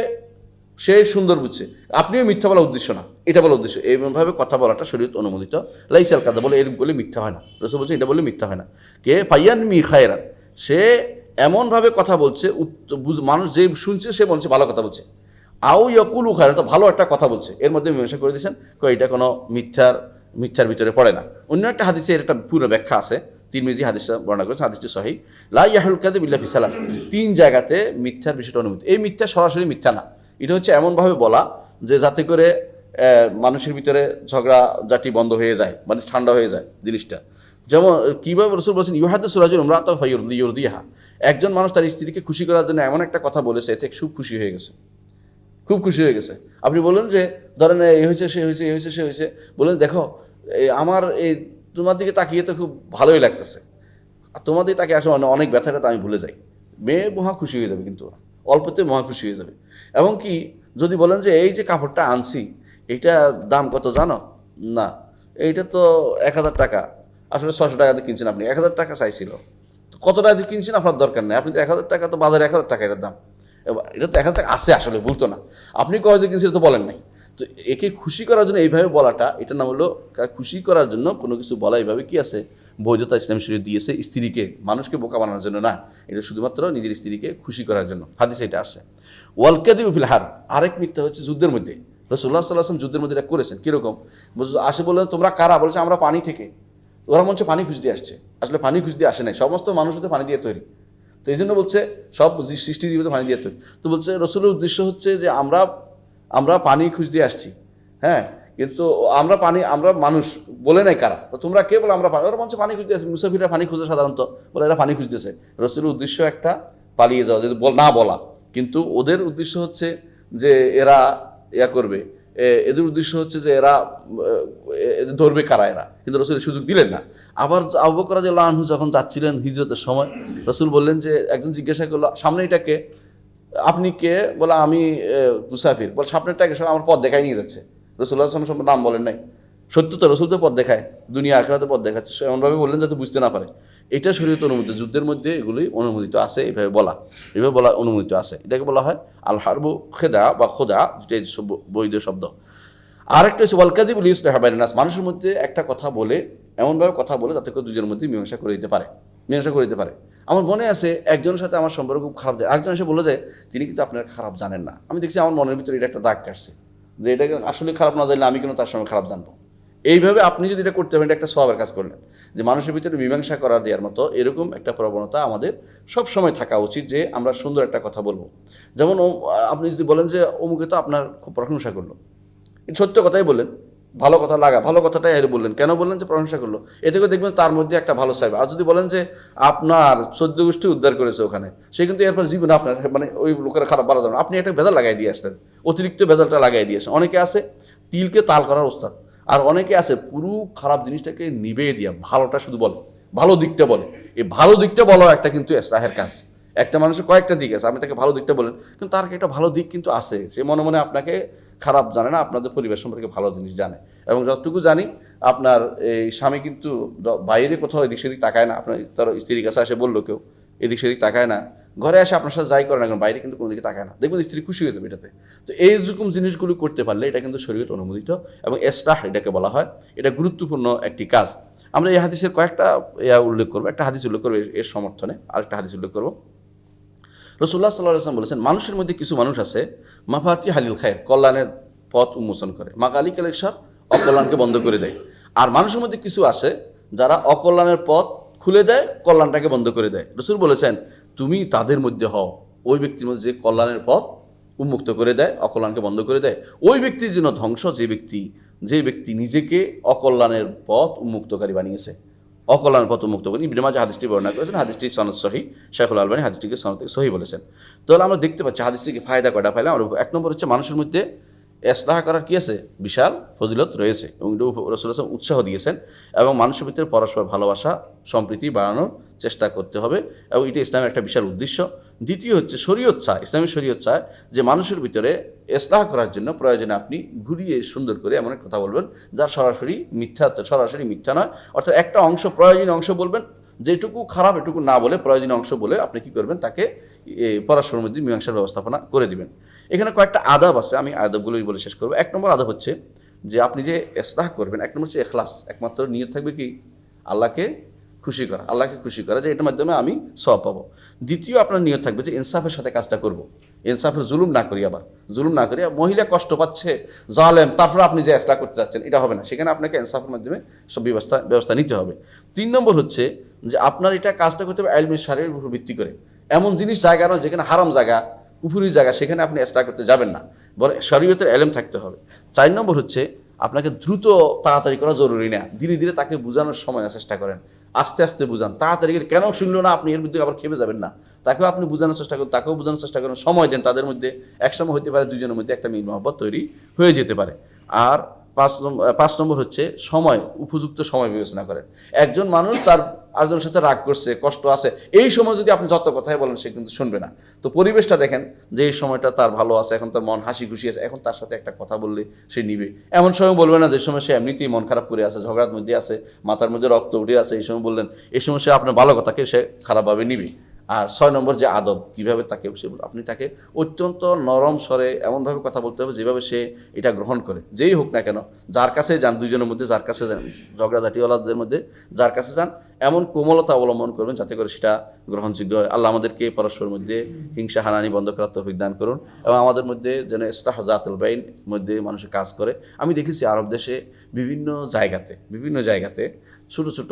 S1: সে সুন্দর বুঝছে, আপনিও মিথ্যা বলা উদ্দেশ্য না, এটা বলা উদ্দেশ্য, এইভাবে কথা বলাটা শরীয়ত অনুমোদিত। লাইসাল কাযা বলে এরকম বলে মিথ্যা হয় না, রাসূল বলছেন এটা বলে মিথ্যা হয় না। কে ফায়ানমি খায়রান, সে এমনভাবে কথা বলছে, মানুষ যে শুনছে সে বলছে ভালো কথা বলছে, আও ইয়াকুলু খায়রান, তো ভালো একটা কথা বলছে, এর মধ্যে মীমাংসা করে দিয়েছেন, এটা কোনো মিথ্যার ভিতরে পড়ে না। অন্য একটা হাদিসে এর একটা পুরো ব্যাখ্যা আছে, তিরমিজি হাদিসটা বর্ণনা করেছে, হাদিসটি সহিহ। লা ইয়াহুল কাযিব ইল্লা ফি সালাস, তিন জায়গাতে মিথ্যার বিষয়টা অনুমতি। এই মিথ্যা সরাসরি মিথ্যা না, এটা হচ্ছে এমনভাবে বলা যে যাতে করে মানুষের ভিতরে ঝগড়া জাতি বন্ধ হয়ে যায়, মানে ঠান্ডা হয়ে যায় জিনিসটা। যেমন কীভাবে রাসূল বলেছেন, ইউহাদ্দিসু রাজুলুন ইমরাআতাহু ফায়ুরদিহা, একজন মানুষ তার স্ত্রীকে খুশি করার জন্য এমন একটা কথা বলেছে, এতে খুব খুশি হয়ে গেছে, খুব খুশি হয়ে গেছে। আপনি বললেন যে ধরেন এই হয়েছে, সে হয়েছে, এই হয়েছে, সে হয়েছে, বললেন দেখো আমার এই তোমার দিকে তাকিয়ে তো খুব ভালোই লাগতেছে, আর তোমার দিকে তাকিয়ে আসলে অনেক ব্যথাটা তো আমি ভুলে যাই। মেয়ে মহা খুশি হয়ে যাবে, কিন্তু অল্পতে মহা খুশি হয়ে যাবে। এবং কি যদি বলেন যে এই যে কাপড়টা আনছি এইটা দাম কত জানো? না, এইটা তো 1000 টাকা, আসলে 600 টাকা দিয়ে কিনছেন আপনি, 1000 টাকা চাইছিল, তো কত টাকা দিয়ে কিনছেন আপনার দরকার নেই, আপনি তো 1000 টাকা, তো বাজারে 1000 টাকা এটার দাম, এটা তো 1000 টাকা আছে, আসলে বলতো না, আপনি কয় দিয়ে কিনছেন তো বলেন নাই। তো একে খুশি করার জন্য এইভাবে বলাটা, এটা নাম হলো খুশি করার জন্য কোনো কিছু বলা, এইভাবে কি আছে বৈধতা ইসলাম শরীয়ত দিয়েছে, স্ত্রীকে মানুষকে বোকা বানানোর জন্য না, এটা শুধুমাত্র নিজের স্ত্রীকে খুশি করার জন্য, হাদিসে এটা আসে। ওয়াল কাযিবু ফিল হারব, আরেক মিথ্যা হচ্ছে যুদ্ধের মধ্যে, রাসূলুল্লাহ সাল্লাল্লাহু আলাইহি ওয়াসাল্লাম যুদ্ধের মধ্যে এটা করেছেন। কীরকম আসে বললেন তোমরা কারা? বলেছে আমরা পানি থেকে। ওরা মনে হচ্ছে পানি খুঁজতে আসছে, আসলে পানি খুঁজতে আসে নাই, সমস্ত মানুষ হতে পানি দিয়ে তৈরি। তো এই জন্য বলছে সব সৃষ্টি জীবিত পানি দিয়ে তৈরি। তো বলছে রসুলের উদ্দেশ্য হচ্ছে যে আমরা পানি খুঁজতে আসছি, হ্যাঁ, কিন্তু আমরা মানুষ বলে নাই কারা, তো তোমরা কে বলে আমরা পানি, ওরা মনে হচ্ছে পানি খুঁজতে আসছে, মুসাফিররা পানি খুঁজে সাধারণত বলে এরা পানি খুঁজতেছে। রসুলের উদ্দেশ্য একটা পালিয়ে যাওয়া, যদি না বলা, কিন্তু ওদের উদ্দেশ্য হচ্ছে যে এরা ইয়া করবে, এদের উদ্দেশ্য হচ্ছে যে এরা ধরবে কারা এরা, কিন্তু রসুল সুযোগ দিলেন না। আবার আবু বকর রাদিয়াল্লাহু আনহু যখন যাচ্ছিলেন হিজরতের সময়, রসুল বললেন যে একজন জিজ্ঞাসা করলো সামনে এটাকে, আপনি কে? বলে আমি মুসাফির। বলে সামনেরটাকে, সব আমার পথ দেখাই নিয়ে যাচ্ছে। রসুল্লাহ আসলাম সম্পর্কে নাম বলেন নাই, সত্য তো রসুল তো পথ দেখায়, দুনিয়া আখিরাতে পথ দেখাচ্ছে, এমনভাবে বললেন যাতে বুঝতে না পারে। এটা শরীয়ত অনুমোদিত, যুদ্ধের মধ্যে এগুলি অনুমোদিত আছে, এভাবে বলা অনুমোদিত আছে। এটাকে বলা হয় আল হারবু খেদা বা খোদা, যেটা বৈধ শব্দ। আরেকটা হচ্ছে ওয়ালকাদিবুল ইউসলিহু বাইনান নাস, মানুষের মধ্যে একটা কথা বলে, এমনভাবে কথা বলে যাতে করে দুজনের মধ্যে মীমাংসা করে দিতে পারে। আমার মনে আছে একজনের সাথে আমার সম্পর্ক খুব খারাপ যায়, একজন এসে বলে যায় তিনি কিন্তু আপনার খারাপ জানেন না। আমি দেখছি আমার মনের ভিতরে এটা একটা দাগ কাটছে যে এটাকে আসলে খারাপ না জানলে আমি কেন তার সঙ্গে খারাপ জানবো। এইভাবে আপনি যদি এটা করতে পারেন, এটা একটা সওয়াবের কাজ করলেন, যে মানুষের ভিতরে মীমাংসা করা দেওয়ার মতো এরকম একটা প্রবণতা আমাদের সব সময় থাকা উচিত, যে আমরা সুন্দর একটা কথা বলবো। যেমন আপনি যদি বলেন যে অমুকে তো আপনার খুব প্রশংসা করলো, সত্য কথাই বললেন, ভালো কথাটাই এর বললেন, কেন বললেন? যে প্রশংসা করলো, এতে করে দেখবেন তার মধ্যে একটা ভালো চাইবে। আর যদি বলেন যে আপনার 14 গোষ্ঠী উদ্ধার করেছে ওখানে, সে কিন্তু এরপর জীবনে আপনার মানে ওই লোকের খারাপ বলা যাবে না, আপনি একটা ভেজাল লাগাই দিয়ে আসলেন, অতিরিক্ত ভেজালটা লাগাই দিয়ে আসেন। অনেকে আছে তিলকে তাল করার ওস্তাদ, আর অনেকে আছে পুরো খারাপ জিনিসটাকে নিভিয়ে দিয়া ভালোটা শুধু বলে, ভালো দিকটা বলে। এই ভালো দিকটা বলা একটা কিন্তু ইসলাহের কাজ। একটা মানুষের কয়েকটা দিক আছে, আপনি তাকে ভালো দিকটা বলেন, কিন্তু তার একটা ভালো দিক কিন্তু আছে, সে মনে মনে আপনাকে খারাপ জানে না, আপনাদের পরিবেশ সম্পর্কে ভালো জিনিস জানে। এবং যতটুকু জানি আপনার এই স্বামী কিন্তু বাইরে কোথাও এদিক সেদিক তাকায় না, আপনার তার স্ত্রীর কাছে এসে বললো কেউ এদিক সেদিক তাকায় না, ঘরে এসে আপনার সাথে যাই করে না, কারণ বাইরে কিন্তু কোনো দিকে তাকায় না, দেখবেন স্ত্রী খুশি হয়ে যাবে এটাতে। তো এইরকম জিনিসগুলো করতে পারলে এটা কিন্তু শরীয়ত অনুমোদিত, এবং ইসলাহ এটাকে বলা হয়, এটা গুরুত্বপূর্ণ একটি কাজ। আমরা এই হাদিসের কয়েকটা উল্লেখ করবো, একটা হাদিস উল্লেখ করবো এর সমর্থনে, আরেকটা হাদিস উল্লেখ করবো। রাসূলুল্লাহ সাল্লাল্লাহু আলাইহি ওয়াসাল্লাম বলেছেন মানুষের মধ্যে কিছু মানুষ আছে মাফাতি হালিল খায়ের, কল্যাণের পথ উন্মোচন করে, মাকালি কালেকশন, অকল্যাণকে বন্ধ করে দেয়। আর মানুষের মধ্যে কিছু আসে যারা অকল্যাণের পথ খুলে দেয়, কল্যাণটাকে বন্ধ করে দেয়। রাসূল বলেছেন তুমি তাদের মধ্যে হও, ওই ব্যক্তির মধ্যে যে কল্যাণের পথ উন্মুক্ত করে দেয়, অকল্যাণকে বন্ধ করে দেয়, ওই ব্যক্তির জন্য ধ্বংস, যে ব্যক্তি নিজেকে অকল্যাণের পথ উন্মুক্তকারী বানিয়েছে, অকল্যাণ পথ মুক্ত করি। ইবনে মাজাহ হাদিসটি বর্ণনা করেছেন, হাদিসটি সনদ সহিহ, শাইখুল আলবানী হাদিসটিকে সনদ থেকে সহিহ বলেছেন। তাহলে আমরা দেখতে পাচ্ছি হাদিসটিকে ফায়দা কয়টা পাইলাম। আমরা এক নম্বর হচ্ছে মানুষের মধ্যে ইসলাহ করার কি আছে, বিশাল ফজিলত রয়েছে, এবং রাসূলুল্লাহ সাল্লাল্লাহু উৎসাহ দিয়েছেন, এবং মানুষের ভিতরে পরস্পর ভালোবাসা সম্প্রীতি বাড়ানোর চেষ্টা করতে হবে, এবং এটা ইসলামের একটা বিশাল উদ্দেশ্য। দ্বিতীয় হচ্ছে শরীয়ত চায়, ইসলামী শরীয়ত চায় যে মানুষের ভিতরে ইসলাহ করার জন্য প্রয়োজনে আপনি ঘুরিয়ে সুন্দর করে এমন একটা কথা বলবেন যার সরাসরি মিথ্যা নয়, অর্থাৎ একটা অংশ প্রয়োজনীয় অংশ বলবেন, যেটুকু খারাপ এটুকু না বলে প্রয়োজনীয় অংশ বলে আপনি কি করবেন, তাকে পরস্পরের মধ্যে মীমাংসার ব্যবস্থাপনা করে দিবেন। এখানে কয়েকটা আদাব আছে, আমি আদাবগুলোই বলে শেষ করবো। এক নম্বর আদাব হচ্ছে যে আপনি যে ইসলাহ করবেন, এক নম্বর হচ্ছে ইখলাস, একমাত্র নিয়ত থাকবে কি আল্লাহকে খুশি করা, যে এটার মাধ্যমে আমি সওয়াব পাবো। দ্বিতীয় আপনার নিয়ত থাকবে যে ইনসাফের সাথে কাজটা করব, ইনসাফের জুলুম না করি, মহিলা কষ্ট পাচ্ছে জালেম, তারপরে আপনি যে ইসলাহ করতে যাচ্ছেন এটা হবে না, সেখানে আপনাকে ইনসাফের মাধ্যমে সব ব্যবস্থা নিতে হবে। 3 নম্বর হচ্ছে যে আপনার এটা কাজটা করতে হবে ইলমে শারীর উপর ভিত্তি করে, এমন জিনিস জায়গা নয় যেখানে হারাম জায়গা, কুফরি জায়গা, সেখানে আপনি ইসলাহ করতে যাবেন না, বরং শরীয়তের ইলম থাকতে হবে। 4 নম্বর হচ্ছে আপনাকে দ্রুত তাড়াতাড়ি করা জরুরি না, ধীরে ধীরে তাকে বোঝানোর সময় চেষ্টা করেন, আস্তে আস্তে বুঝান। তাড়াতাড়ি কেন শুনলো না আপনি এর মধ্যে আবার খেপে যাবেন না, তাকেও আপনি বোঝানোর চেষ্টা করেন, তাকেও বোঝানোর চেষ্টা করেন, সময় দেন, তাদের মধ্যে একসময় হতে পারে দুজনের মধ্যে একটা মিল মহব্বত তৈরি হয়ে যেতে পারে। আর 5 নম্বর হচ্ছে উপযুক্ত সময় বিবেচনা করেন। একজন মানুষ তার আরেকজনের সাথে রাগ করছে, কষ্ট আছে, এই সময় যদি আপনি যত কথাই বলেন সে কিন্তু শুনবে না। তো পরিবেশটা দেখেন যে এই সময়টা তার ভালো আছে, এখন তার মন হাসি খুশি আছে, এখন তার সাথে একটা কথা বললে সে নিবে। এমন সময় বলবে না যে সময় সে এমনিতেই মন খারাপ করে আছে, ঝগড়ার মধ্যে আছে, মাথার মধ্যে রক্ত উঠে আছে, এই সময় বললেন, এই সময় সে আপনার ভালো কথাকে সে খারাপভাবে নিবে। আর 6 নম্বর যে আদব, কীভাবে তাকে আপনি তাকে অত্যন্ত নরম স্বরে এমনভাবে কথা বলতে হবে যেভাবে সে এটা গ্রহণ করে, যেই হোক না কেন, যার কাছে যান, দুইজনের মধ্যে যার কাছে যান, ঝগড়াঝাটিওয়ালাদের মধ্যে যার কাছে যান, এমন কোমলতা অবলম্বন করবেন যাতে করে সেটা গ্রহণযোগ্য হয়। আল্লাহ আমাদেরকে পরস্পরের মধ্যে হিংসা হানানি বন্ধ করার তৌফিক দান করুন এবং আমাদের মধ্যে যেন ইসলাহ জাতুল বাইন মধ্যে মানুষের কাজ করে। আমি দেখেছি আরব দেশে বিভিন্ন জায়গাতে ছোট ছোট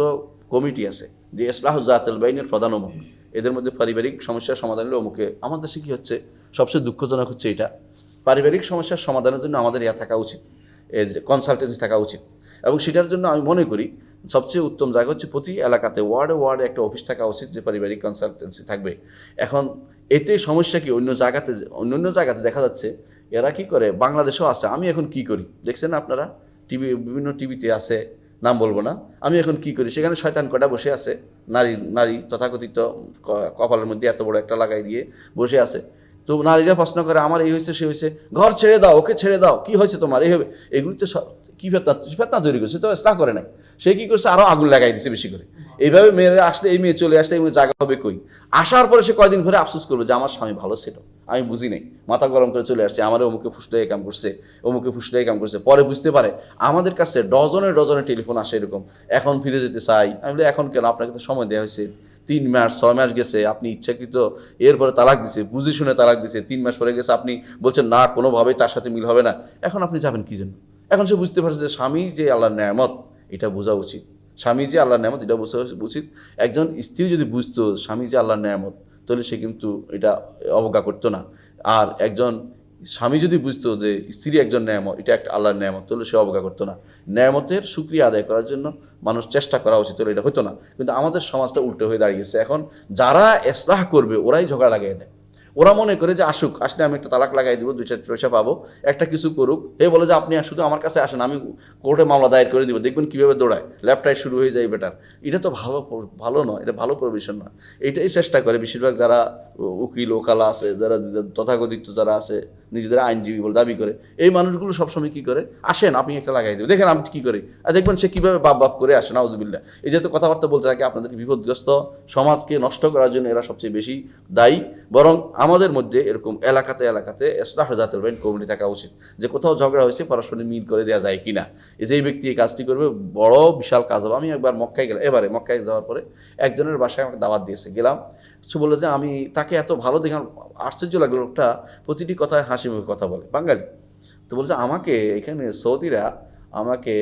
S1: কমিটি আছে যে ইসলাহ জাতুল বাইনের প্রধান অমুক, এদের মধ্যে পারিবারিক সমস্যার সমাধান হলে অমুকে। আমার দেশে কী হচ্ছে, সবচেয়ে দুঃখজনক হচ্ছে এটা, পারিবারিক সমস্যার সমাধানের জন্য আমাদের থাকা উচিত, কনসালটেন্সি থাকা উচিত। এবং সেটার জন্য আমি মনে করি সবচেয়ে উত্তম জায়গা হচ্ছে প্রতি এলাকাতে ওয়ার্ডে একটা অফিস থাকা উচিত যে পারিবারিক কনসালটেন্সি থাকবে। এখন এতে সমস্যা কি, অন্য জায়গাতে দেখা যাচ্ছে এরা কি করে, বাংলাদেশেও আছে। আমি এখন কি করি দেখছেন আপনারা, বিভিন্ন টিভিতে আছে, নাম বলবো না। আমি এখন কি করি, সেখানে শয়তান কটা বসে আছে, নারী তথাকথিত কপালের মধ্যে এত বড় একটা লাগাই দিয়ে বসে আছে। তো নারীরা প্রশ্ন করে আমার এই হয়েছে সে হয়েছে, ঘর ছেড়ে দাও, ওকে ছেড়ে দাও, কি হয়েছে তোমার, এই হবে। এগুলি তো কি ফেতনা তৈরি করছে, তো ইসলাহ করে নাই। সে কি করছে, আরও আগুন লাগাই দিচ্ছে বেশি করে। এইভাবে মেয়েরা আসলে, এই মেয়ে চলে আসলে এই মেয়ে জায়গা হবে কই, আসার পরে সে কয়দিন ধরে আফসোস করবে যে আমার স্বামী ভালো ছিল, আমি বুঝি নাই, মাথা গরম করে চলে আসছে, আমার অমুকে ফুসটাই কাম করছে। পরে বুঝতে পারে আমাদের কাছে ডজনে টেলিফোন আসে এরকম, এখন ফিরে যেতে চাই। আমি বলি এখন কেন, আপনাকে তো সময় দেওয়া হয়েছে, 3 মাস 6 মাস গেছে, আপনি ইচ্ছাকৃত এরপরে তালাক দিছে, বুঝে শুনে তালাক দিছে, 3 মাস পরে গেছে, আপনি বলছেন না কোনোভাবেই তার সাথে মিল হবে না। এখন আপনি যাবেন কি জন্য? এখন সে বুঝতে পারছে যে স্বামী যে আল্লাহর নেয়ামত, এটা বোঝা উচিত। স্বামী যে আল্লাহর নেয়ামত এটা বোঝা উচিত। একজন স্ত্রী যদি বুঝতো স্বামী যে আল্লাহর নেয়ামত, তাহলে সে কিন্তু এটা অবজ্ঞা করতো না। আর একজন স্বামী যদি বুঝতো যে স্ত্রী একজন নেয়ামত, এটা একটা আল্লাহর নেয়ামত, তাহলে সে অবজ্ঞা করতো না। নেয়ামতের শুকরিয়া আদায় করার জন্য মানুষ চেষ্টা করা উচিত, তাহলে এটা হতো না। কিন্তু আমাদের সমাজটা উল্টো হয়ে দাঁড়িয়েছে। এখন যারা ইসলাহ করবে ওরাই ঝগড়া লাগিয়ে দেয়। ওরা মনে করে যে আসলে আমি একটা তালাক লাগাই দেবো, 2-4 পয়সা পাবো, একটা কিছু করুক। বলে যে আপনি শুধু আমার কাছে আসেন, আমি কোর্টে মামলা দায়ের করে দিব, দেখবেন কীভাবে দৌড়ায়, ল্যাপটাই শুরু হয়ে যায় বেটার। এটা তো ভালো নয়, এটা ভালো প্রভিশন নয়। এটাই চেষ্টা করে বেশিরভাগ যারা উকিল ওকালা আছে, যারা তথাকথিত যারা আছে নিজেদের আইনজীবী বলে দাবি করে, এই মানুষগুলো সবসময় কী করে, আসেন আপনি একটা লাগাই দেবেন, দেখেন আমি কী করে, আর দেখবেন সে কীভাবে বাপ করে আসে, নাউজুবিল্লাহ। এই যেহেতু কথাবার্তা বলতে থাকে আপনাদের বিপদগ্রস্ত সমাজকে নষ্ট করার জন্য এরা সবচেয়ে বেশি দায়ী। বরং আমাদের মধ্যে এরকম এলাকাতে ইসলাহ জাতুল বাইন কমিটি থাকা উচিত, যে কোথাও ঝগড়া হয়েছে পরস্পর মিল করে দেওয়া যায় কিনা। এই ব্যক্তি এই কাজটি করবে, বড় বিশাল কাজ হবে। আমি একবার মক্কায় গেলাম, মক্কায় যাওয়ার পরে একজনের বাসায় আমাকে দাওয়াত দিয়েছে, গেলাম। সে বললো যে আমি তাকে এত ভালো দেখে আশ্চর্য লাগলো, লোকটা প্রতিটি কথায় হাসি মুখে কথা বলে, বাঙালি। তো বলছে আমাকে এখানে সৌদিরা আমাকে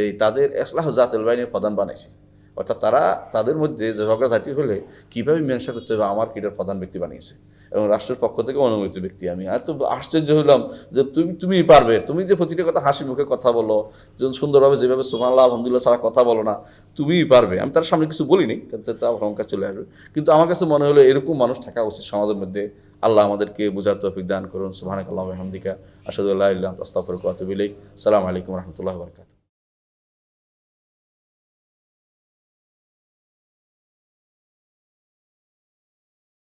S1: এই তাদের ইসলাহ জাতুল বাইনের প্রধান বানাইছে, অর্থাৎ তাদের মধ্যে যে ঝগড়াঝাটি হলে কীভাবে মীমাংসা করতে হবে আমার কিটার প্রধান ব্যক্তি বানিয়েছে, এবং রাষ্ট্রের পক্ষ থেকে অনুমোদিত ব্যক্তি। আমি এত আশ্চর্য হলাম যে তুমি পারবে, তুমি যে প্রতিটা কথা হাসি মুখে কথা বলো, সুন্দরভাবে যেভাবে সুবহানাল্লাহ আলহামদুলিল্লাহ ছাড়া কথা বলো না, তুমিই পারবে। আমি তার সামনে কিছু বলিনি, কিন্তু তা অহংকার চলে আসবে। কিন্তু আমার কাছে মনে হলো এরকম মানুষ থাকা উচিত সমাজের মধ্যে। আল্লাহ আমাদেরকে বুঝার তৌফিক দান করুন। সুবহানাকাল্লাহু ওয়া বিহামদিকা আশহাদু আল্লা ইলাহা ইল্লা আনতা আস্তাগফিরুকা ওয়া আতুবু ইলাইক। আসসালামু আলাইকুম ওয়া রাহমাতুল্লাহি ওয়া বারাকাতুহু।